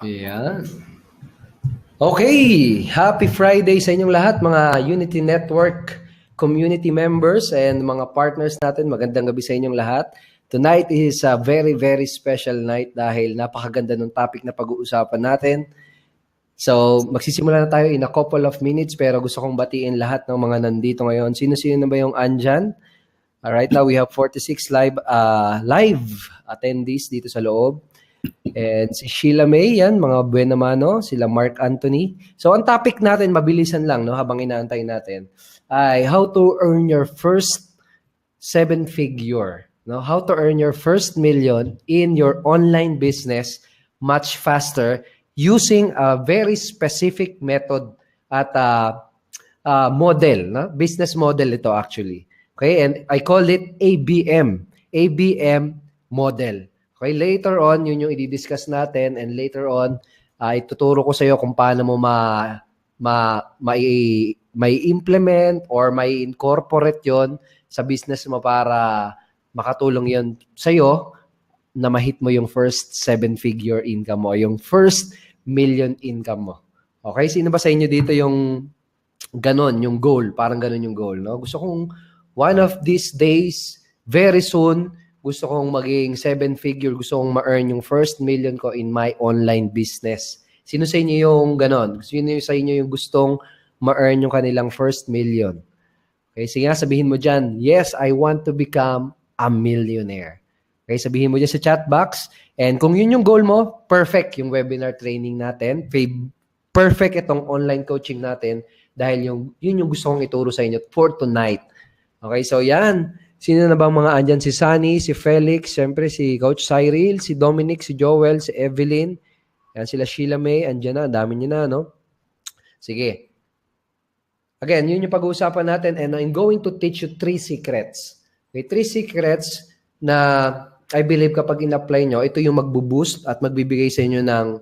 Yan. Okay, happy Friday sa inyong lahat mga Unity Network community members and mga partners natin. Magandang gabi sa inyong lahat. Tonight is a very, very special night dahil napakaganda ng topic na pag-uusapan natin. So, magsisimula na tayo in a couple of minutes pero gusto kong batiin lahat ng mga nandito ngayon. Sino-sino na ba yung andyan? Right now, we have 46 live attendees dito sa loob. And si Sheila May, yan, mga buena mano, sila Mark Anthony. So, ang topic natin, mabilisan lang, no, habang inaantay natin, ay how to earn your first 7-figure. No? How to earn your first million in your online business much faster using a very specific method at model, no? Business model ito actually. Okay, and I call it ABM model. Okay, later on, yun yung i-discuss natin and later on, ituturo ko sa iyo kung paano mo may implement or may incorporate yon sa business mo para makatulong yon sa iyo na ma-hit mo yung first 7-figure income mo, yung first million income mo. Okay, sino ba sa inyo dito yung ganon, yung goal, parang ganon yung goal, no? Gusto kong one of these days, very soon, gusto kong maging 7-figure, gusto kong ma-earn yung first million ko in my online business. Sino sa inyo yung ganon? Sino sa inyo yung gustong ma-earn yung kanilang first million? Okay, sige nga, sabihin mo dyan, yes, I want to become a millionaire. Okay, sabihin mo dyan sa chat box. And kung yun yung goal mo, perfect yung webinar training natin. Perfect itong online coaching natin dahil yun yung gusto kong ituro sa inyo for tonight. Okay, so yan. Sino na bang mga andyan? Si Sunny, si Felix, siyempre si Coach Cyril, si Dominic, si Joel, si Evelyn. Yan sila Sheila May, andyan na, dami nyo na, no? Sige. Again, yun yung pag-uusapan natin and I'm going to teach you 3 secrets. Okay, 3 secrets na I believe kapag in-apply nyo, ito yung magbo-boost at magbibigay sa inyo ng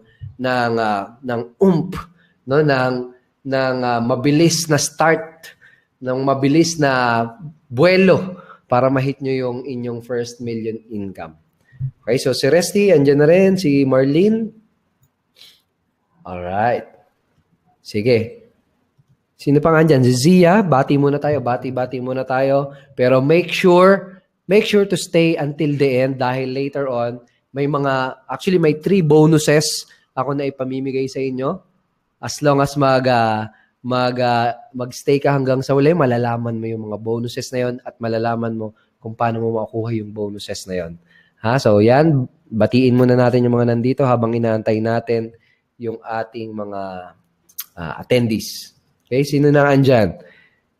oomph, no? ng mabilis na start, ng mabilis na buwelo para ma-hit nyo yung inyong first million income. Okay, so si Resty, andyan na rin. Si Marlene. Alright. Sige. Sino pang andyan? Si Zia, bati muna tayo. Bati muna tayo. Pero make sure to stay until the end dahil later on, may 3 bonuses ako na ipamimigay sa inyo. As long as mag-stay ka hanggang sa uli, malalaman mo yung mga bonuses na yon at malalaman mo kung paano mo makuha yung bonuses na yon. Ha? So yan, batiin muna natin yung mga nandito habang inaantay natin yung ating mga attendees. Okay, sino na andyan?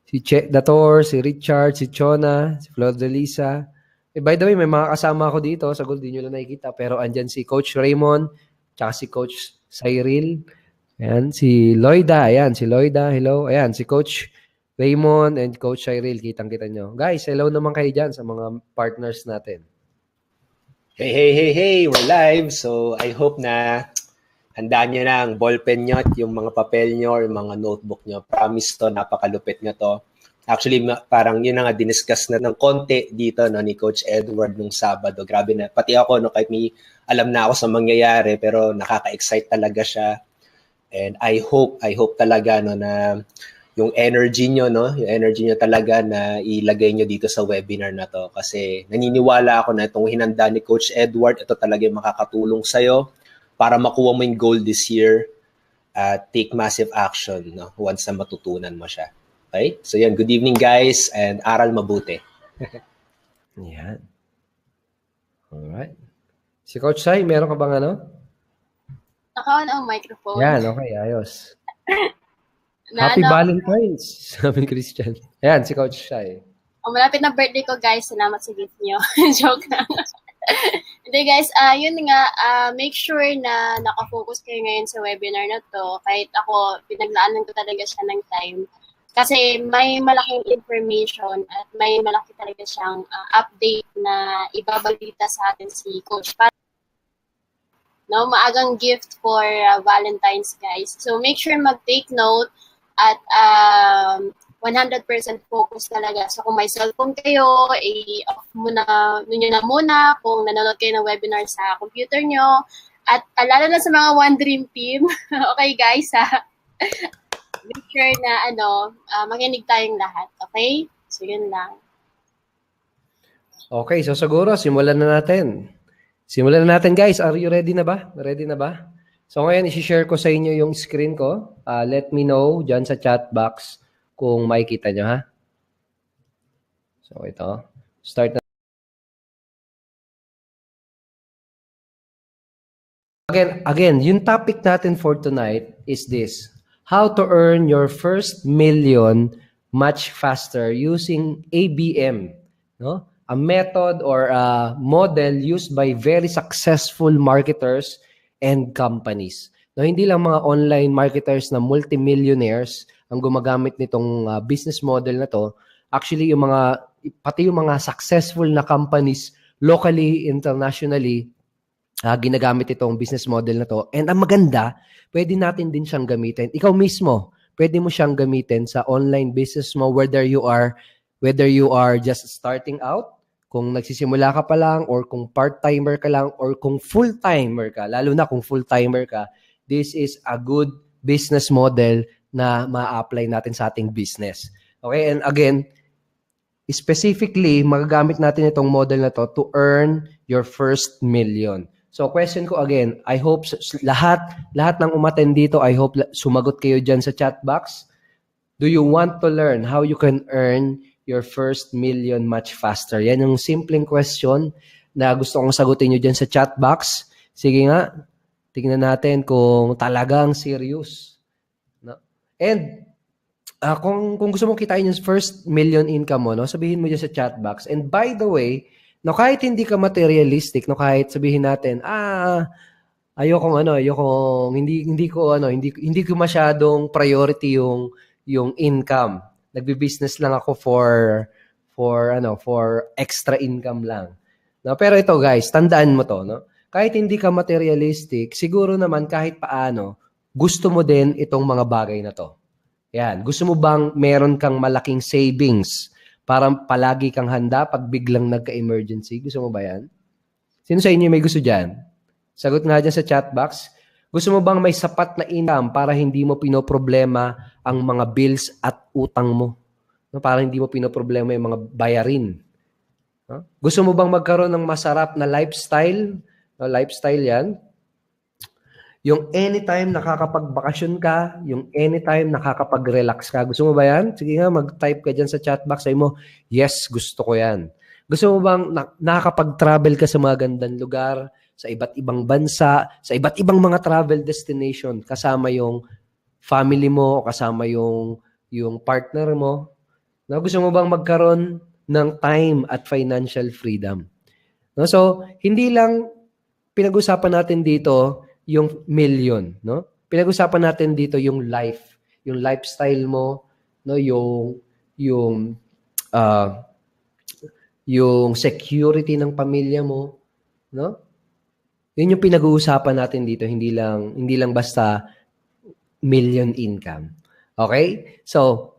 Si Che Dator, si Richard, si Chona, si Flor de Lisa. By the way, may mga kasama ako dito. Sa goal, di nyo lang nakikita. Pero andyan si Coach Raymond, tsaka si Coach Cyril. Ayan, si Loida. Ayan, si Loida. Hello. Ayan, si Coach Raymond and Coach Cyril. Kitang-kita nyo. Guys, hello naman kayo dyan sa mga partners natin. Hey. We're live. So, I hope na handaan nyo na ang ballpen nyo at yung mga papel nyo or mga notebook nyo. Promise to, napakalupit nyo to. Actually, parang yun na nga diniscuss na ng konti dito no, ni Coach Edward nung Sabado. Grabe na. Pati ako, no, kahit may alam na ako sa mangyayari, pero nakaka-excite talaga siya. And I hope talaga no, na yung energy nyo talaga na ilagay nyo dito sa webinar na to. Kasi naniniwala ako na itong hinanda ni Coach Edward, ito talaga yung makakatulong sa'yo para makuha mo yung goal this year at take massive action no, once na matutunan mo siya. Okay? So yan, good evening guys and aral mabuti. Yan. Alright. Si Coach Sai, meron ka bang ano? Naka-on ang microphone. Yan, okay, ayos. Happy Valentine's, sabi Christian. Ayan, si Coach Sai. Malapit na birthday ko guys, salamat sa gift niyo. Joke na. Hindi guys, yun nga, make sure na nakafocus kayo ngayon sa webinar na to. Kahit ako, pinaglaanan ko talaga siya ng time. Kasi may malaking information at may malaki talaga siyang update na ibabalita sa atin si Coach Pat. No, maagang gift for Valentine's guys. So make sure mag-take note at 100% focus talaga. So kung may cellphone kayo, i-off nyo na muna kung nanonood kayo ng webinar sa computer nyo. At lalo na sa mga One Dream Team, okay guys, make sure na makinig tayong lahat. Okay? So yun lang. Okay, so siguro simulan na natin. Simulan na natin guys. Are you ready na ba? Ready na ba? So ngayon, isi-share ko sa inyo yung screen ko. Let me know dyan sa chat box kung makikita nyo ha. So ito. Start na. Again, yung topic natin for tonight is this. How to earn your first million much faster using ABM. No? A method or a model used by very successful marketers and companies. No, hindi lang mga online marketers na multimillionaires ang gumagamit nitong business model na to. Actually, pati yung mga successful na companies locally, internationally, ginagamit itong business model na to. And ang maganda, pwede natin din siyang gamitin. Ikaw mismo, pwede mo siyang gamitin sa online business mo whether you are just starting out, kung nagsisimula ka pa lang, or kung part-timer ka lang, or kung full-timer ka, lalo na kung full-timer ka, this is a good business model na ma-apply natin sa ating business. Okay, and again, specifically, magagamit natin itong model na to to earn your first million. So, question ko again, I hope lahat ng umattend dito, I hope sumagot kayo dyan sa chat box. Do you want to learn how you can earn your first million much faster? Yan yung simpleng question na gusto kong sagutin nyo dyan sa chat box. Sige nga, tingnan natin kung talagang serious. No? And kung gusto mong kitain yung first million income mo, no, sabihin mo dyan sa chat box. And by the way, no, kahit hindi ka materialistic, no, kahit sabihin natin, hindi ko masyadong priority yung income. Nagbi-business lang ako for extra income lang. No, pero ito guys, tandaan mo to, no? Kahit hindi ka materialistic, siguro naman kahit paano, gusto mo din itong mga bagay na to. Yan, gusto mo bang meron kang malaking savings para palagi kang handa pag biglang nagka-emergency? Gusto mo ba yan? Sino sa inyo may gusto dyan? Sagot nga dyan sa chat box. Gusto mo bang may sapat na income para hindi mo pinoproblema ang mga bills at utang mo? No, para hindi mo pinoproblema yung mga bayarin. No? Gusto mo bang magkaroon ng masarap na lifestyle? No, lifestyle yan. Yung anytime nakakapagbakasyon ka, yung anytime nakakapag-relax ka. Gusto mo ba yan? Sige nga, mag-type ka dyan sa chat box. Sabi mo, yes, gusto ko yan. Gusto mo bang nakakapag-travel ka sa mga gandang lugar, sa iba't ibang bansa, sa iba't ibang mga travel destination, kasama yung family mo, kasama yung partner mo? No? Gusto mo bang magkaroon ng time at financial freedom? No? So, hindi lang pinag-usapan natin dito yung million, no? Pinag-usapan natin dito yung lifestyle mo, no, yung security ng pamilya mo, no? Yun yung pinag-uusapan natin dito, hindi lang basta million income. Okay? So,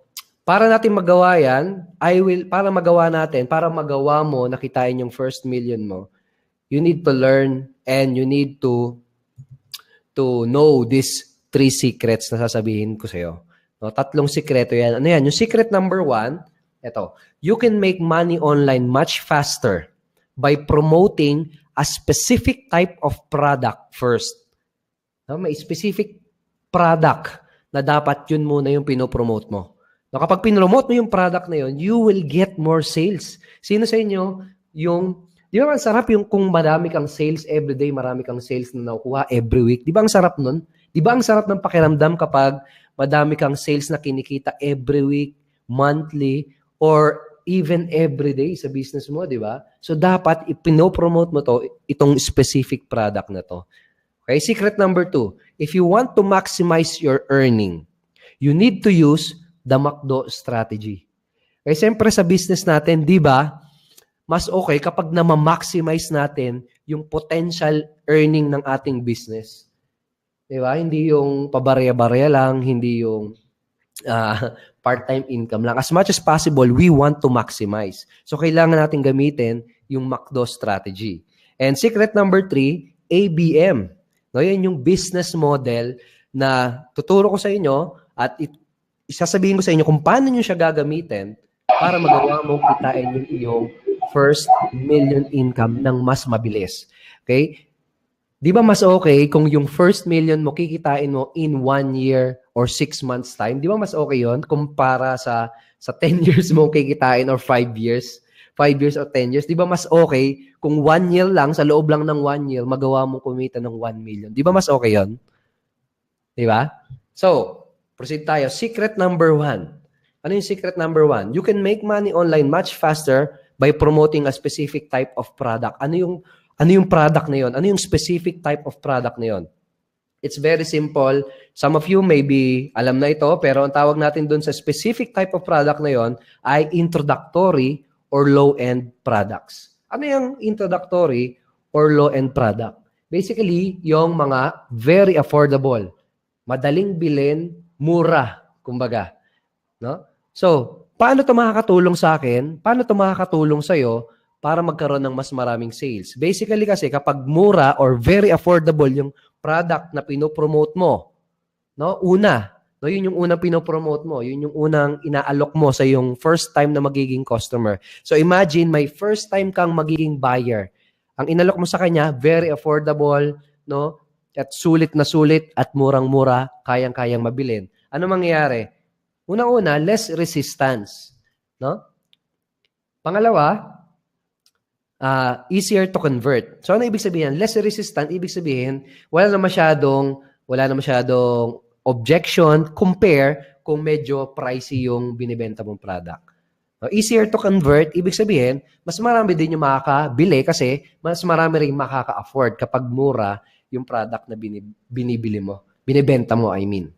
para natin magawa yan, para magawa mo, nakitain yung first million mo, you need to learn and you need to know these 3 secrets na sasabihin ko sa'yo. No, 3 sikreto yan. Ano yan? Yung secret number 1, ito. You can make money online much faster by promoting a specific type of product first. No, may specific product na dapat yun muna yung pinopromote mo. No, kapag pinromote mo yung product na yun, you will get more sales. Sino sa inyo di ba ang sarap yung kung marami kang sales everyday, marami kang sales na nakukuha every week? Di ba ang sarap nun? Di ba ang sarap ng pakiramdam kapag madami kang sales na kinikita every week, monthly, or even every day sa business mo, di ba? So dapat ipinopromote mo itong specific product na to. Okay, secret number 2. If you want to maximize your earning, you need to use the McDo strategy. Okay, siyempre sa business natin, di ba, mas okay kapag na-maximize natin yung potential earning ng ating business. Di ba? Hindi yung pabarya-barya lang, hindi yung part-time income lang. As much as possible, we want to maximize. So, kailangan natin gamitin yung MACD strategy. And secret number 3, ABM. No, yan yung business model na tuturo ko sa inyo at isasabihin ko sa inyo kung paano nyo siya gagamitin para magawa mong kitain yung iyong first million income ng mas mabilis. Okay? Di ba mas okay kung yung first million mo kikitain mo in 1 year or 6 months time? Di ba mas okay yon kumpara sa 10 years mo kikitain or 5 years? 5 years or 10 years, di ba mas okay kung 1 year lang, sa loob lang ng 1 year, magawa mong kumita ng 1 million. Di ba mas okay yon? Di ba? So, proceed tayo. Secret number 1. Ano yung secret number 1? You can make money online much faster by promoting a specific type of product. Ano yung product na yon? Ano yung specific type of product na yon? It's very simple. Some of you maybe alam na ito, pero ang tawag natin dun sa specific type of product na yon ay introductory or low-end products. Ano yung introductory or low-end product? Basically, yung mga very affordable, madaling bilhin, mura, kumbaga. No? So, paano ito makakatulong sa akin? Paano ito makakatulong sa'yo para magkaroon ng mas maraming sales? Basically kasi, kapag mura or very affordable yung product na pinopromote mo, no? No, yun yung unang pinopromote mo. Yun yung unang inaalok mo sa yung first time na magiging customer. So imagine, may first time kang magiging buyer. Ang inalok mo sa kanya, very affordable, no? At sulit na sulit at murang-mura, kayang-kayang mabilin. Ano mangyayari? Una-una, less resistance. No? Pangalawa, easier to convert. So ano ibig sabihin? Less resistant, ibig sabihin, wala na masyadong objection compare kung medyo pricey yung binibenta mong product. Easier to convert, ibig sabihin, mas marami din yung makakabili kasi mas marami rin makaka-afford kapag mura yung product na binibili mo. Binibenta mo, I mean.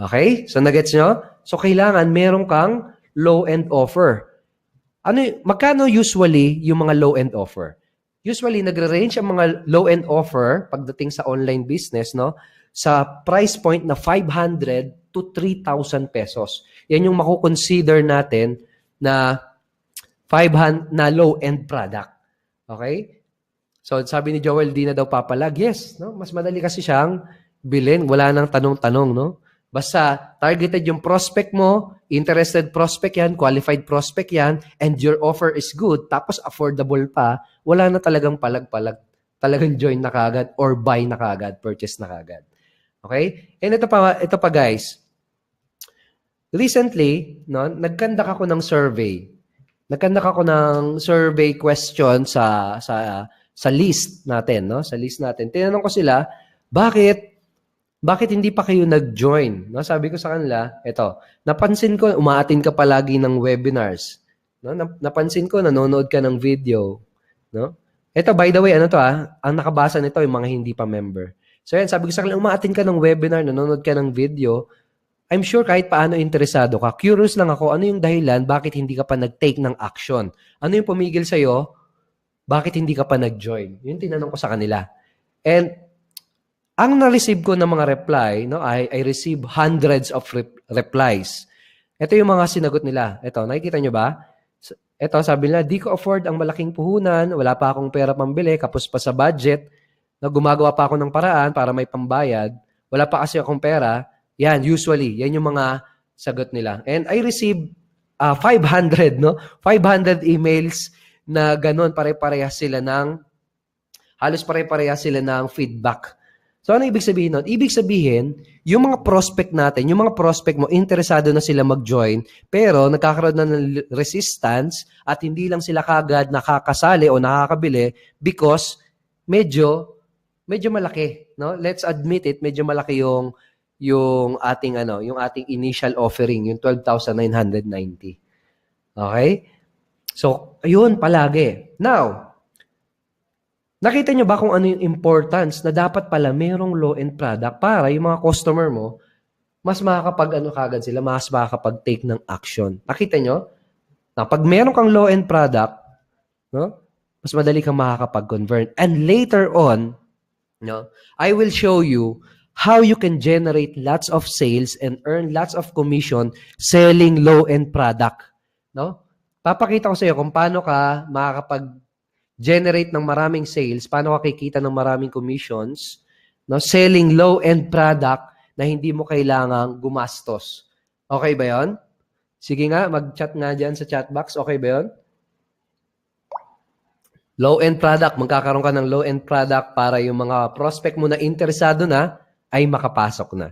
Okay? So, nagets nyo? So, kailangan meron kang low-end offer. Magkano usually yung mga low-end offer? Usually, nagre-range ang mga low-end offer pagdating sa online business, no? Sa price point na 500 to 3,000 pesos. Yan yung makukonsider natin na 500 na low-end product. Okay? So, sabi ni Joel, di na daw papalag. Yes, no? Mas madali kasi siyang bilhin. Wala nang tanong-tanong, no? Basta targeted yung prospect mo, interested prospect yan, qualified prospect yan, and your offer is good, tapos affordable pa, wala na talagang palag-palag. Talagang join na kagad or buy na kagad, purchase na kagad. Okay? And ito pa guys. Recently, no, nagkandak ako ng survey. Nagkandak ako ng survey question sa list natin, no? Sa list natin. Tinanong ko sila, bakit hindi pa kayo nag-join? No, sabi ko sa kanila, eto, napansin ko umaattend ka palagi ng webinars. No? Napansin ko nanonood ka ng video, no? Eto, by the way, ang nakabasa nito yung mga hindi pa member. So yan, sabi ko sa kanila, umaattend ka ng webinar, nanonood ka ng video, I'm sure kahit paano interesado ka. Curious lang ako, ano yung dahilan, bakit hindi ka pa nag-take ng action? Ano yung pumigil sa'yo, bakit hindi ka pa nag-join? Yun tinanong ko sa kanila. And ang na-receive ko ng mga reply, no, I receive hundreds of replies. Ito yung mga sinagot nila. Ito, nakikita nyo ba? Ito, sabi nila, di ko afford ang malaking puhunan, wala pa akong pera pambili, kapos pa sa budget, na gumagawa pa ako ng paraan para may pambayad, wala pa kasi akong pera. Yan, usually, yan yung mga sagot nila. And I received 500, no? 500 emails na ganun, pare-parehas sila ng, halos pare-parehas sila ng feedback. So, ano ibig sabihin nun? Ibig sabihin, yung mga prospect natin, yung mga prospect mo, interesado na sila mag-join, pero nagkakaroon na ng resistance at hindi lang sila kagad nakakasali o nakakabili because medyo malaki, no? Let's admit it, medyo malaki yung ating initial offering, yung 12,990. Okay? So, ayun palagi. Now, nakita nyo ba kung ano yung importance na dapat pala merong low-end product para yung mga customer mo, mas kagad sila, mas makakapag-take ng action. Nakita nyo? Na pag meron kang low-end product, no, mas madali kang makakapag-convert. And later on, no, I will show you how you can generate lots of sales and earn lots of commission selling low-end product. No? Papakita ko sa iyo kung paano ka makakapag-generate ng maraming sales, paano ka kikita ng maraming commissions, no? Selling low-end product na hindi mo kailangang gumastos. Okay ba yon? Sige nga, mag-chat nga dyan sa chat box. Okay ba yon? Low-end product. Magkakaroon ka ng low-end product para yung mga prospect mo na interesado na ay makapasok na.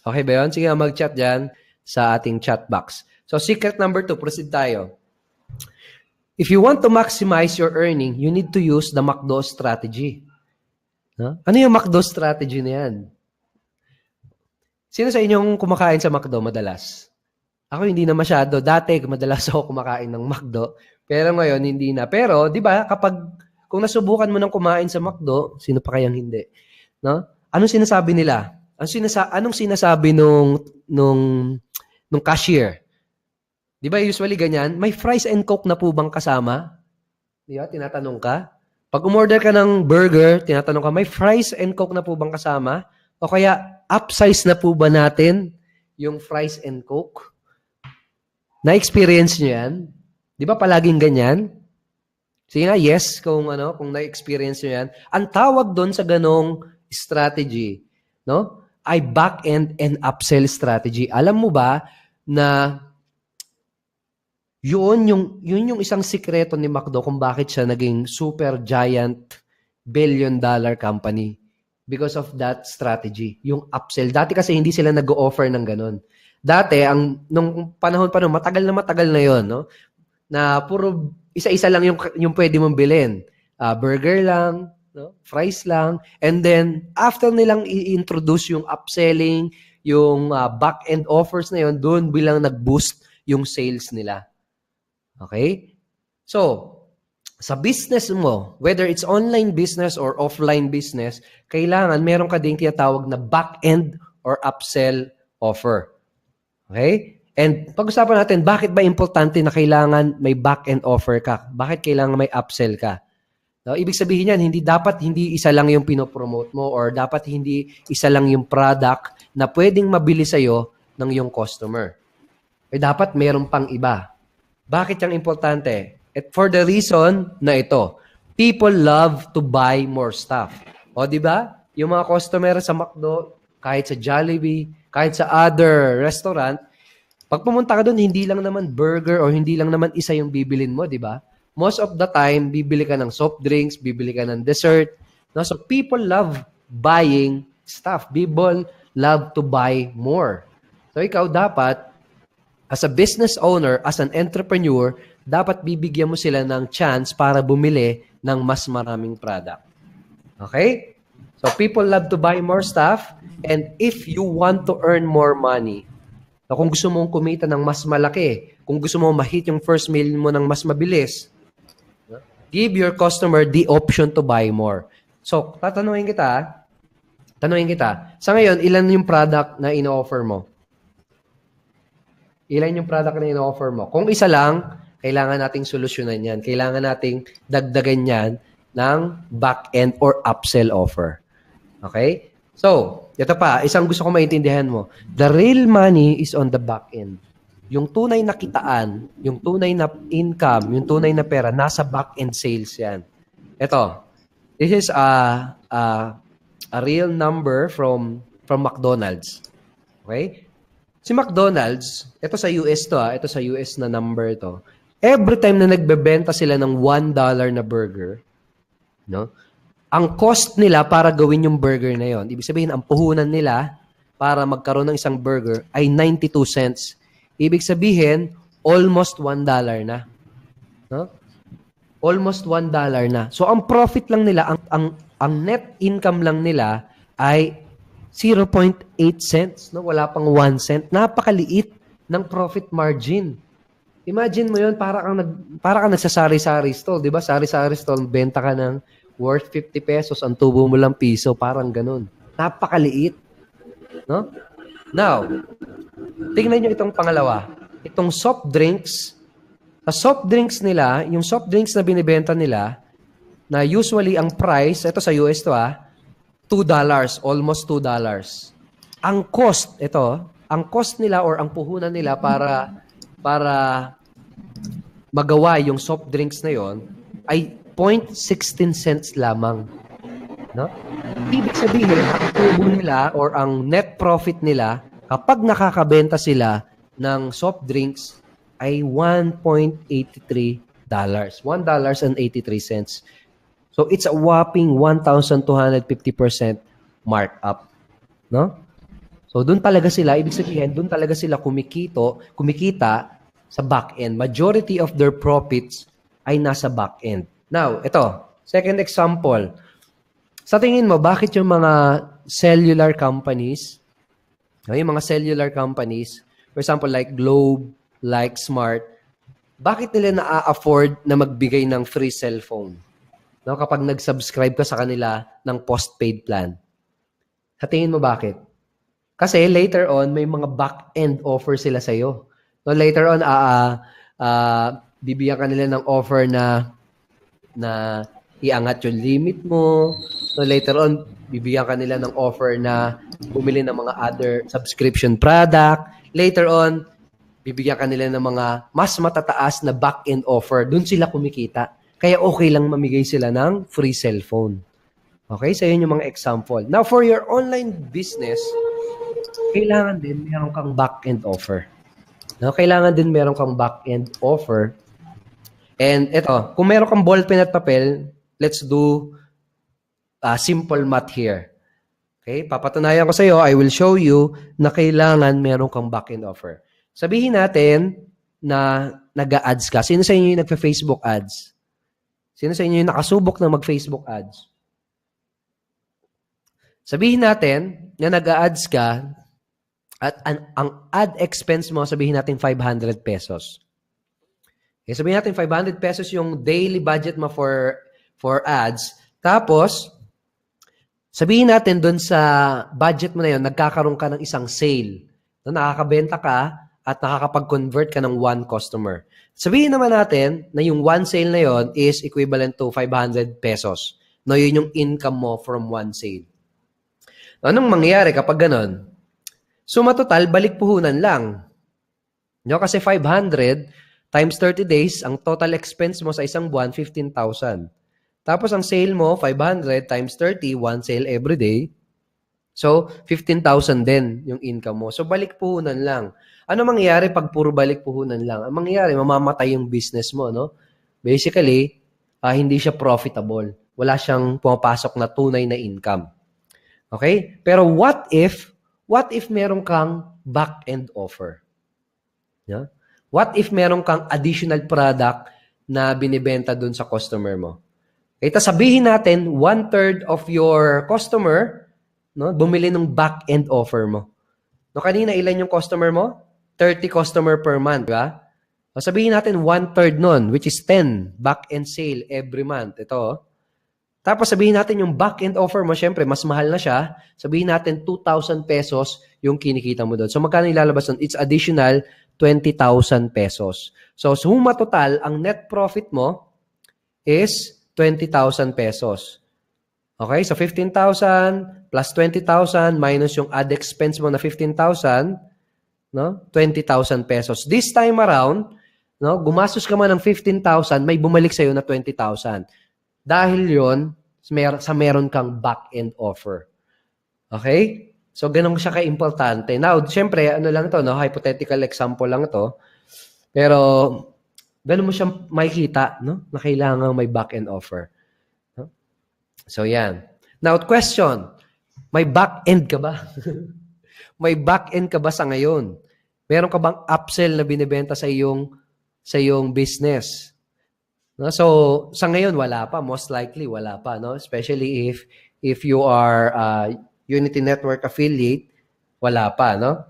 Okay ba yun? Sige nga, mag-chat dyan sa ating chat box. So, secret number 2. Proceed tayo. If you want to maximize your earning, you need to use the McDo strategy. Huh? Ano yung McDo strategy na yan? Sino sa inyong kumakain sa McDo madalas? Ako hindi na masyado. Dati, madalas ako kumakain ng McDo. Pero ngayon, hindi na. Pero, di ba, kung nasubukan mo ng kumain sa McDo, sino pa kayang hindi? No? Anong sinasabi nila? Anong sinasabi nung cashier? Di ba, usually ganyan? May fries and coke na po bang kasama? Di ba, tinatanong ka? Pag umorder ka ng burger, tinatanong ka, may fries and coke na po bang kasama? O kaya, upsize na po ba natin yung fries and coke? Na-experience nyo yan? Di ba palaging ganyan? Sige nga, yes, kung na-experience nyo yan. Ang tawag doon sa ganong strategy, no, ay back-end and upsell strategy. Alam mo ba na yun yung isang sikreto ni McDo kung bakit siya naging super giant billion-dollar company? Because of that strategy, yung upsell. Dati kasi hindi sila nag-o-offer ng ganon. Dati, nung panahon pa nun, matagal na yun, no? Na puro isa-isa lang yung pwede mong bilhin. Burger lang, no? Fries lang. And then, after nilang i-introduce yung upselling, yung back-end offers na yun, doon bilang nag-boost yung sales nila. Okay? So, sa business mo, whether it's online business or offline business, kailangan meron ka ding tinatawag na back-end or upsell offer. Okay? And pag-usapan natin, bakit ba importante na kailangan may back-end offer ka? Bakit kailangan may upsell ka? No, ibig sabihin yan, hindi isa lang yung pinopromote mo or dapat hindi isa lang yung product na pwedeng mabili sa'yo ng yung customer. Dapat meron pang iba. Bakit yung importante? For the reason na ito, people love to buy more stuff. O, di ba? Yung mga customer sa McDo, kahit sa Jollibee, kahit sa other restaurant, pag pumunta ka doon, hindi lang naman burger or hindi lang naman isa yung bibilin mo, di ba? Most of the time, bibili ka ng soft drinks, bibili ka ng dessert. No? So, people love buying stuff. People love to buy more. So, ikaw dapat, as a business owner, as an entrepreneur, dapat bibigyan mo sila ng chance para bumili ng mas maraming product. Okay? So, people love to buy more stuff. And if you want to earn more money, so kung gusto mong kumita ng mas malaki, kung gusto mong ma-hit yung first million mo ng mas mabilis, give your customer the option to buy more. So, tanungin kita, sa ngayon, ilan yung product na ino-offer mo? Ilan yung product na ino-offer mo? Kung isa lang, kailangan nating solusyonan yan. Kailangan nating dagdagan yan ng back-end or upsell offer. Okay? So, ito pa, isang gusto ko maintindihan mo. The real money is on the back-end. Yung tunay na kitaan, yung tunay na income, yung tunay na pera, nasa back-end sales yan. Ito, this is a real number from McDonald's. Okay? Si McDonald's, ito sa US to ito sa US na number to. Every time na nagbebenta sila ng $1 na burger, no? Ang cost nila para gawin yung burger na yon, ibig sabihin, ang puhunan nila para magkaroon ng isang burger ay 92 cents. Ibig sabihin, almost $1 na. No? Almost $1 na. So, ang profit lang nila, ang net income lang nila ay 0.8 cents. No? Wala pang 1 cent. Napakaliit ng profit margin. Imagine mo yun, para kang nagsasari-sari stall. Diba? Sari-sari stall, benta ka ng worth 50 pesos, ang tubo mo lang piso, parang ganun. Napakaliit. No? Now, tingnan nyo itong pangalawa. Itong soft drinks. Sa soft drinks nila, yung soft drinks na binibenta nila, na usually ang price, ito sa US to $2 $2, almost $2. Ang cost, ang cost nila or ang puhunan nila para magawa yung soft drinks na yon ay 0.16 cents lamang. No? Ibig sabihin, ang tubo nila or ang net profit nila kapag nakakabenta sila ng soft drinks ay $1.83. $1.83. So it's a whopping 1,250% markup. No? So doon talaga sila, ibig sabihin, doon talaga sila kumikita sa back-end. Majority of their profits ay nasa back-end. Now, ito, second example. Sa tingin mo, bakit yung mga cellular companies, yung mga cellular companies, for example, like Globe, like Smart, bakit nila na-afford na magbigay ng free cellphone? No, kapag nag-subscribe ka sa kanila ng postpaid plan. Sa tingin mo bakit? Kasi later on, may mga back-end offer sila sa'yo. No, later on, bibigyan ka nila ng offer na iangat yung limit mo. No, later on, bibigyan ka nila ng offer na bumili ng mga other subscription product. Later on, bibigyan ka nila ng mga mas matataas na back-end offer. Doon sila kumikita. Kaya okay lang mamigay sila ng free cellphone. Okay? So, yun yung mga example. Now, for your online business, kailangan din meron kang back-end offer. No? Kailangan din meron kang back-end offer. And ito, kung meron kang ballpen at papel, let's do simple math here. Okay? Papatunayan ko sa iyo, I will show you na kailangan meron kang back-end offer. Sabihin natin na nag-ads ka. Sino sa inyo yung nagpa-Facebook ads? Sino sa inyo yung nakasubok na mag-Facebook ads? Sabihin natin na nag-ads ka at ang ad expense mo, sabihin natin 500 pesos. Okay, sabihin natin 500 pesos yung daily budget mo for ads. Tapos, sabihin natin doon sa budget mo na yun, nagkakaroon ka ng isang sale. No, nakakabenta ka at nakakapag-convert ka ng one customer. Sabihin naman natin na yung one sale na yon is equivalent to 500 pesos. No, yun yung income mo from one sale. Anong mangyayari kapag ganon? Suma total, balik puhunan lang. No, kasi 500 times 30 days, ang total expense mo sa isang buwan, 15,000. Tapos ang sale mo, 500 times 30, one sale every day. So, 15,000 din yung income mo. So, balik puhunan lang. Ano mangyayari pag puro balik puhunan lang? Ang mangyayari, mamamatay yung business mo, no? Basically, hindi siya profitable. Wala siyang pumapasok na tunay na income. Okay? Pero what if meron kang back-end offer? Yeah? What if meron kang additional product na binibenta dun sa customer mo? Okay, sabihin natin, 1/3 of your customer, no, bumili ng back-end offer mo. No, kanina, ilan yung customer mo? 30 customer per month, diba? O sabihin natin, 1/3 nun, which is 10 back-end sale every month. Ito, tapos sabihin natin yung back-end offer mo, syempre, mas mahal na siya. Sabihin natin 2,000 pesos yung kinikita mo doon. So, magkano ilalabas doon? It's additional 20,000 pesos. So, suma total, ang net profit mo is 20,000 pesos. Okay? So, 15,000 plus 20,000 minus yung ad expense mo na 15,000, no? 20,000 pesos. This time around, no, gumastos ka man ng 15,000, may bumalik sa'yo na 20,000. Dahil yon meron kang back-end offer. Okay? So, ganun siya ka-importante. Now, syempre, ano lang ito, no? Hypothetical example lang ito. Pero, ganun mo siya makikita, no? Na kailangan may back-end offer. No? So, yan. Now, question. May back-end ka ba? May back-end ka ba sa ngayon? Meron ka bang upsell na binibenta sa iyong business? No? So, sa ngayon, wala pa. Most likely, wala pa. No? Especially if you are Unity Network affiliate, wala pa. No?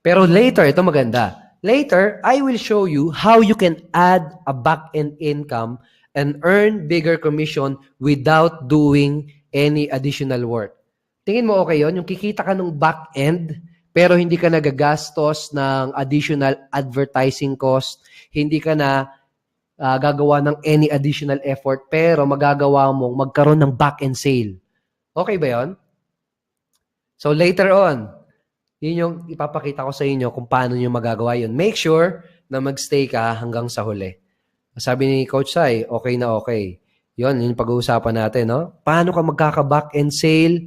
Pero later, ito maganda. Later, I will show you how you can add a back-end income and earn bigger commission without doing any additional work. Tingin mo okay yun? Yung kikita ka ng back-end, pero hindi ka nagagastos ng additional advertising cost, hindi ka na gagawa ng any additional effort, pero magagawa mong magkaroon ng back-end sale. Okay ba yon? So later on, yun yung ipapakita ko sa inyo kung paano nyo magagawa yun. Make sure na magstay ka hanggang sa huli. Sabi ni Coach Sai, okay na okay. Yun yung pag-uusapan natin, no? Paano ka magkaka-back and sale?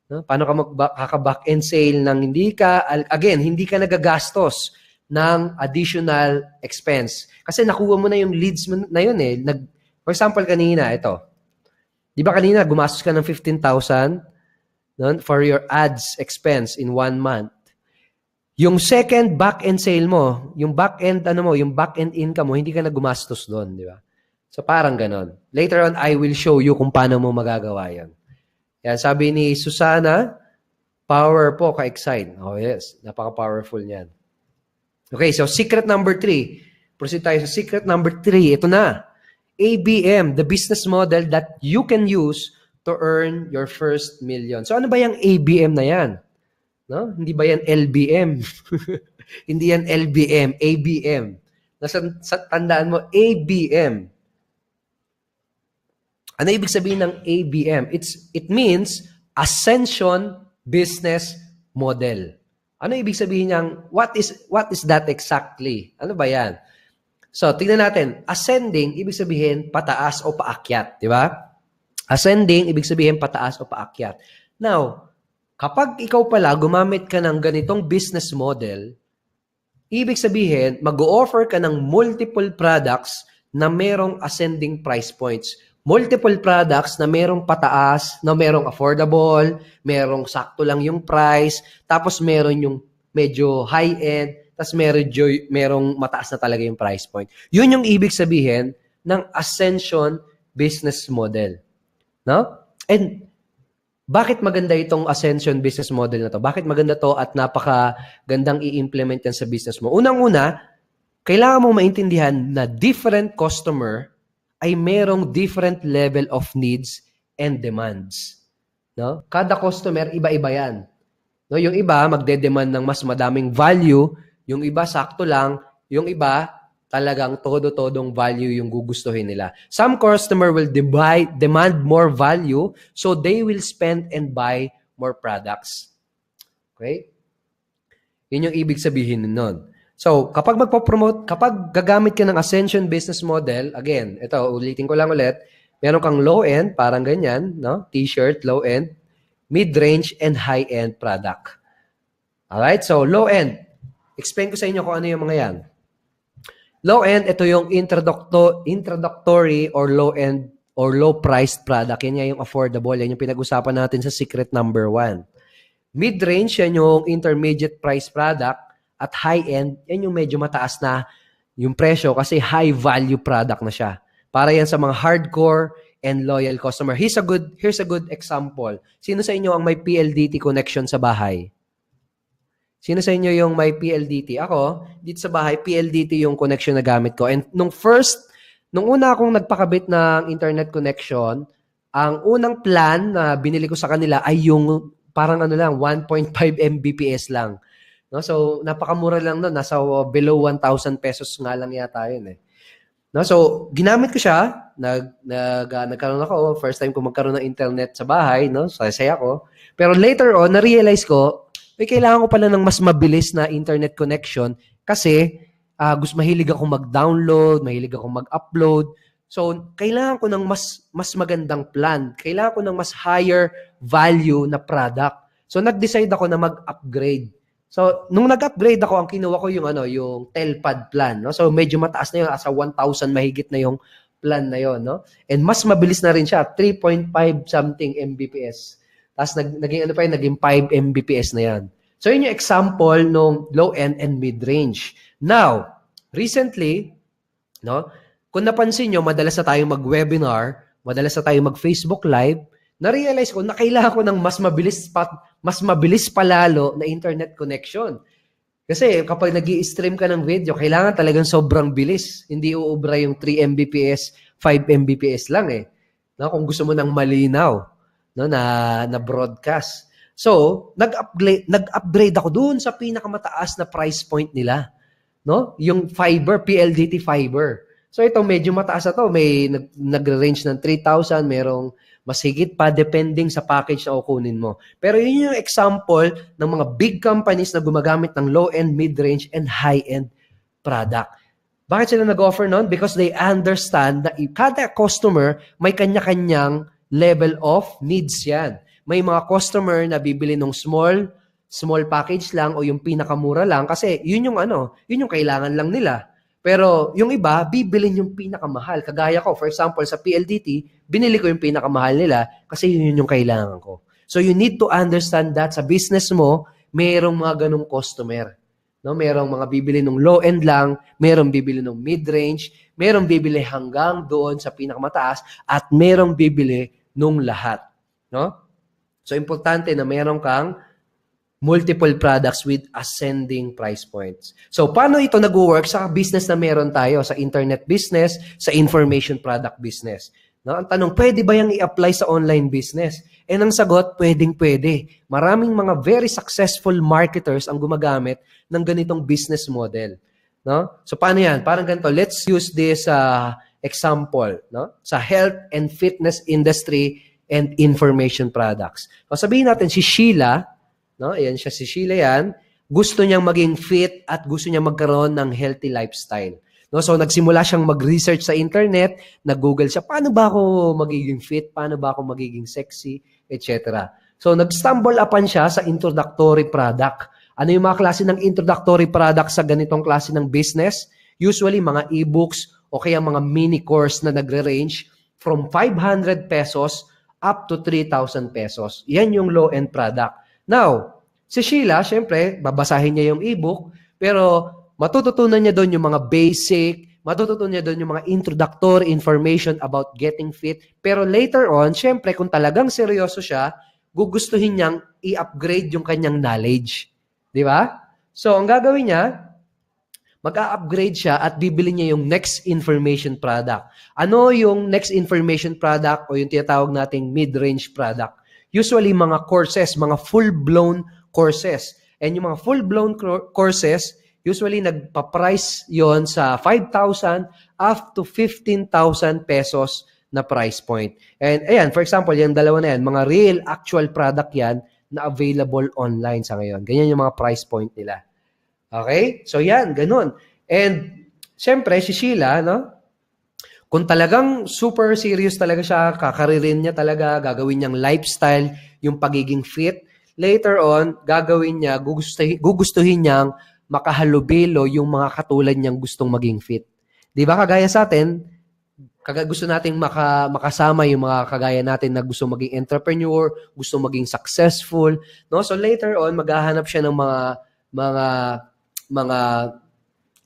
No? Paano ka magkaka-back and sale nang hindi ka nagagastos ng additional expense. Kasi nakuha mo na yung leads na yun eh. For example, kanina, ito. Di ba kanina, gumastos ka ng 15,000 no, for your ads expense in 1 month. Yung second back-end sale mo, yung back-end income mo, hindi ka na gumastos doon, di ba? So parang ganon. Later on, I will show you kung paano mo magagawa yan. Yan, sabi ni Susana, power po ka-excite. Oh yes, napaka-powerful niyan. Okay, so secret number 3. Proceed tayo sa secret number 3. Ito na. ABM, the business model that you can use to earn your first million. So ano ba yung ABM na yan? No? Hindi ba yan LBM? Hindi yan LBM, ABM. Tandaan mo, ABM. Ano ibig sabihin ng ABM? It means Ascension Business Model. Ano ibig sabihin niyang, what is that exactly? Ano ba yan? So, tingnan natin. Ascending, ibig sabihin pataas o paakyat. Di ba? Ascending, ibig sabihin pataas o paakyat. Now, kapag ikaw pala gumamit ka ng ganitong business model, ibig sabihin, mag-o-offer ka ng multiple products na merong ascending price points. Multiple products na merong pataas, na merong affordable, merong sakto lang yung price, tapos meron yung medyo high-end, tapos merong mataas na talaga yung price point. Yun yung ibig sabihin ng Ascension business model. No? And bakit maganda itong Ascension business model na to? Bakit maganda to at napakagandang i-implement yan sa business mo? Unang-una, kailangan mo maintindihan na different customer ay merong different level of needs and demands. No? Kada customer, iba-iba yan. No? Yung iba, magde-demand ng mas madaming value. Yung iba, sakto lang. Yung iba, talagang todo-todong value yung gugustuhin nila. Some customer will demand more value, so they will spend and buy more products. Okay? Yun yung ibig sabihin nun. So, kapag kapag gagamit ka ng Ascension business model, again, ito, ulitin ko lang ulit, meron kang low-end, parang ganyan, no? T-shirt, low-end, mid-range, and high-end product. Alright? So, low-end. Explain ko sa inyo kung ano yung mga yan. Low-end, ito yung introductory or low-end or low-priced product. Yan nga yung affordable. Yan yung pinag-usapan natin sa secret number 1. Mid-range, yan yung intermediate price product. At high-end, yan yung medyo mataas na yung presyo kasi high-value product na siya. Para yan sa mga hardcore and loyal customer. Here's a good example. Sino sa inyo ang may PLDT connection sa bahay? Sino sa inyo yung may PLDT? Ako, dito sa bahay, PLDT yung connection na gamit ko. And nung una akong nagpakabit ng internet connection, ang unang plan na binili ko sa kanila ay yung parang 1.5 Mbps lang. No? So, napakamura lang nun. Nasa below 1,000 pesos nga lang yata yun eh. No? So, ginamit ko siya. Nagkaroon ako. First time ko magkaroon ng internet sa bahay. No? Saya ko. Pero later on, na-realize ko, kailangan ko pala ng mas mabilis na internet connection kasi mahilig akong mag-download, mahilig akong mag-upload. So, kailangan ko ng mas magandang plan. Kailangan ko ng mas higher value na product. So, nag-decide ako na mag-upgrade. So, nung nag-upgrade ako, ang kinuha ko yung Telpad plan. No? So, medyo mataas na yun. Asa 1,000 mahigit na yung plan na yun. No? And mas mabilis na rin siya. 3.5 something Mbps. Tapos naging 5 Mbps na yan. So, yun yung example ng low-end and mid-range. Now, recently, no, kung napansin nyo, madalas na tayong mag-webinar, madalas na tayong mag-Facebook Live, na-realize ko na kailangan ko ng mas mabilis palalo na internet connection. Kasi kapag nag-i-stream ka ng video, kailangan talagang sobrang bilis. Hindi uubra yung 3 Mbps, 5 Mbps lang eh. No, kung gusto mo ng malinaw, no, na broadcast. So, nag-upgrade ako doon sa pinakamataas na price point nila. No? Yung fiber, PLDT fiber. So ito, medyo mataas na to. May nagre-range ng 3,000, merong mas higit pa depending sa package na kukunin mo. Pero yun yung example ng mga big companies na gumagamit ng low-end, mid-range, and high-end product. Bakit sila nag-offer nun? Because they understand na kada customer may kanya-kanyang level of needs yan. May mga customer na bibili ng small package lang o yung pinakamura lang kasi yun yung kailangan lang nila. Pero yung iba, bibilin yung pinakamahal. Kagaya ko, for example, sa PLDT, binili ko yung pinakamahal nila kasi yun yung kailangan ko. So you need to understand that sa business mo, mayroong mga ganong customer. No, merong mga bibili ng low end lang, merong bibili ng mid-range, merong bibili hanggang doon sa pinakamataas at merong bibili nung lahat, no? So importante na meron kang multiple products with ascending price points. So paano ito nag-work sa business na meron tayo, sa internet business, sa information product business? No, ang tanong, pwede ba yang i-apply sa online business? And ang sagot, pwedeng-pwede. Maraming mga very successful marketers ang gumagamit ng ganitong business model. No? So paano yan? Parang ganito, let's use this example, no? Sa health and fitness industry and information products. So sabihin natin si Sheila, no? Ayan siya, si Sheila yan, gusto niyang maging fit at gusto niyang magkaroon ng healthy lifestyle. No, so nagsimula siyang mag-research sa internet, nag-Google siya, paano ba ako magiging fit, paano ba ako magiging sexy, etc. So nag-stumble upon siya sa introductory product. Ano yung mga klase ng introductory product sa ganitong klase ng business? Usually mga e-books o kaya mga mini course na nagre-range from 500 pesos up to 3,000 pesos. Yan yung low-end product. Now, si Sheila, syempre, babasahin niya yung e-book, pero matututunan niya doon yung mga basic, matututunan niya doon yung mga introductory information about getting fit. Pero later on, syempre, kung talagang seryoso siya, gugustuhin niyang i-upgrade yung kanyang knowledge. Di ba? So, ang gagawin niya, mag-a-upgrade siya at bibili niya yung next information product. Ano yung next information product o yung tinatawag nating mid-range product? Usually, mga courses, mga full-blown courses. And yung mga full-blown courses, usually, nagpa-price yon sa 5,000 up to 15,000 pesos na price point. And ayan, for example, yung dalawa na yan, mga real, actual product yan na available online sa ngayon. Ganyan yung mga price point nila. Okay? So yan, ganun. And syempre, si Sheila, no? Kung talagang super serious talaga siya, kakaririn niya talaga, gagawin niyang lifestyle, yung pagiging fit, later on, gagawin niya, gugustuhin niyang makahalubilo yung mga katulad niyang gustong maging fit. Di ba kagaya sa atin, gusto nating makasama yung mga kagaya natin na gusto maging entrepreneur, gusto maging successful, no? So later on maghahanap siya ng mga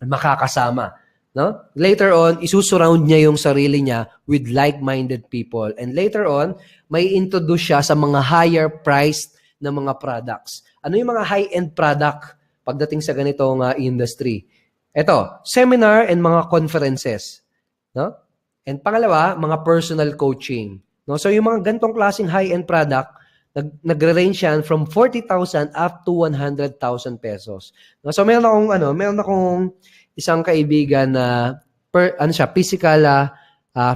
makakasama, no? Later on isusurround niya yung sarili niya with like-minded people, and later on may introduce siya sa mga higher priced na mga products. Ano yung mga high-end product pagdating sa ganitong industry? Ito, seminar and mga conferences, no? And pangalawa, mga personal coaching, no? So yung mga ganitong klaseng high-end product, nagre-range yan from 40,000 up to 100,000 pesos. No? So meron akong isang kaibigan na physical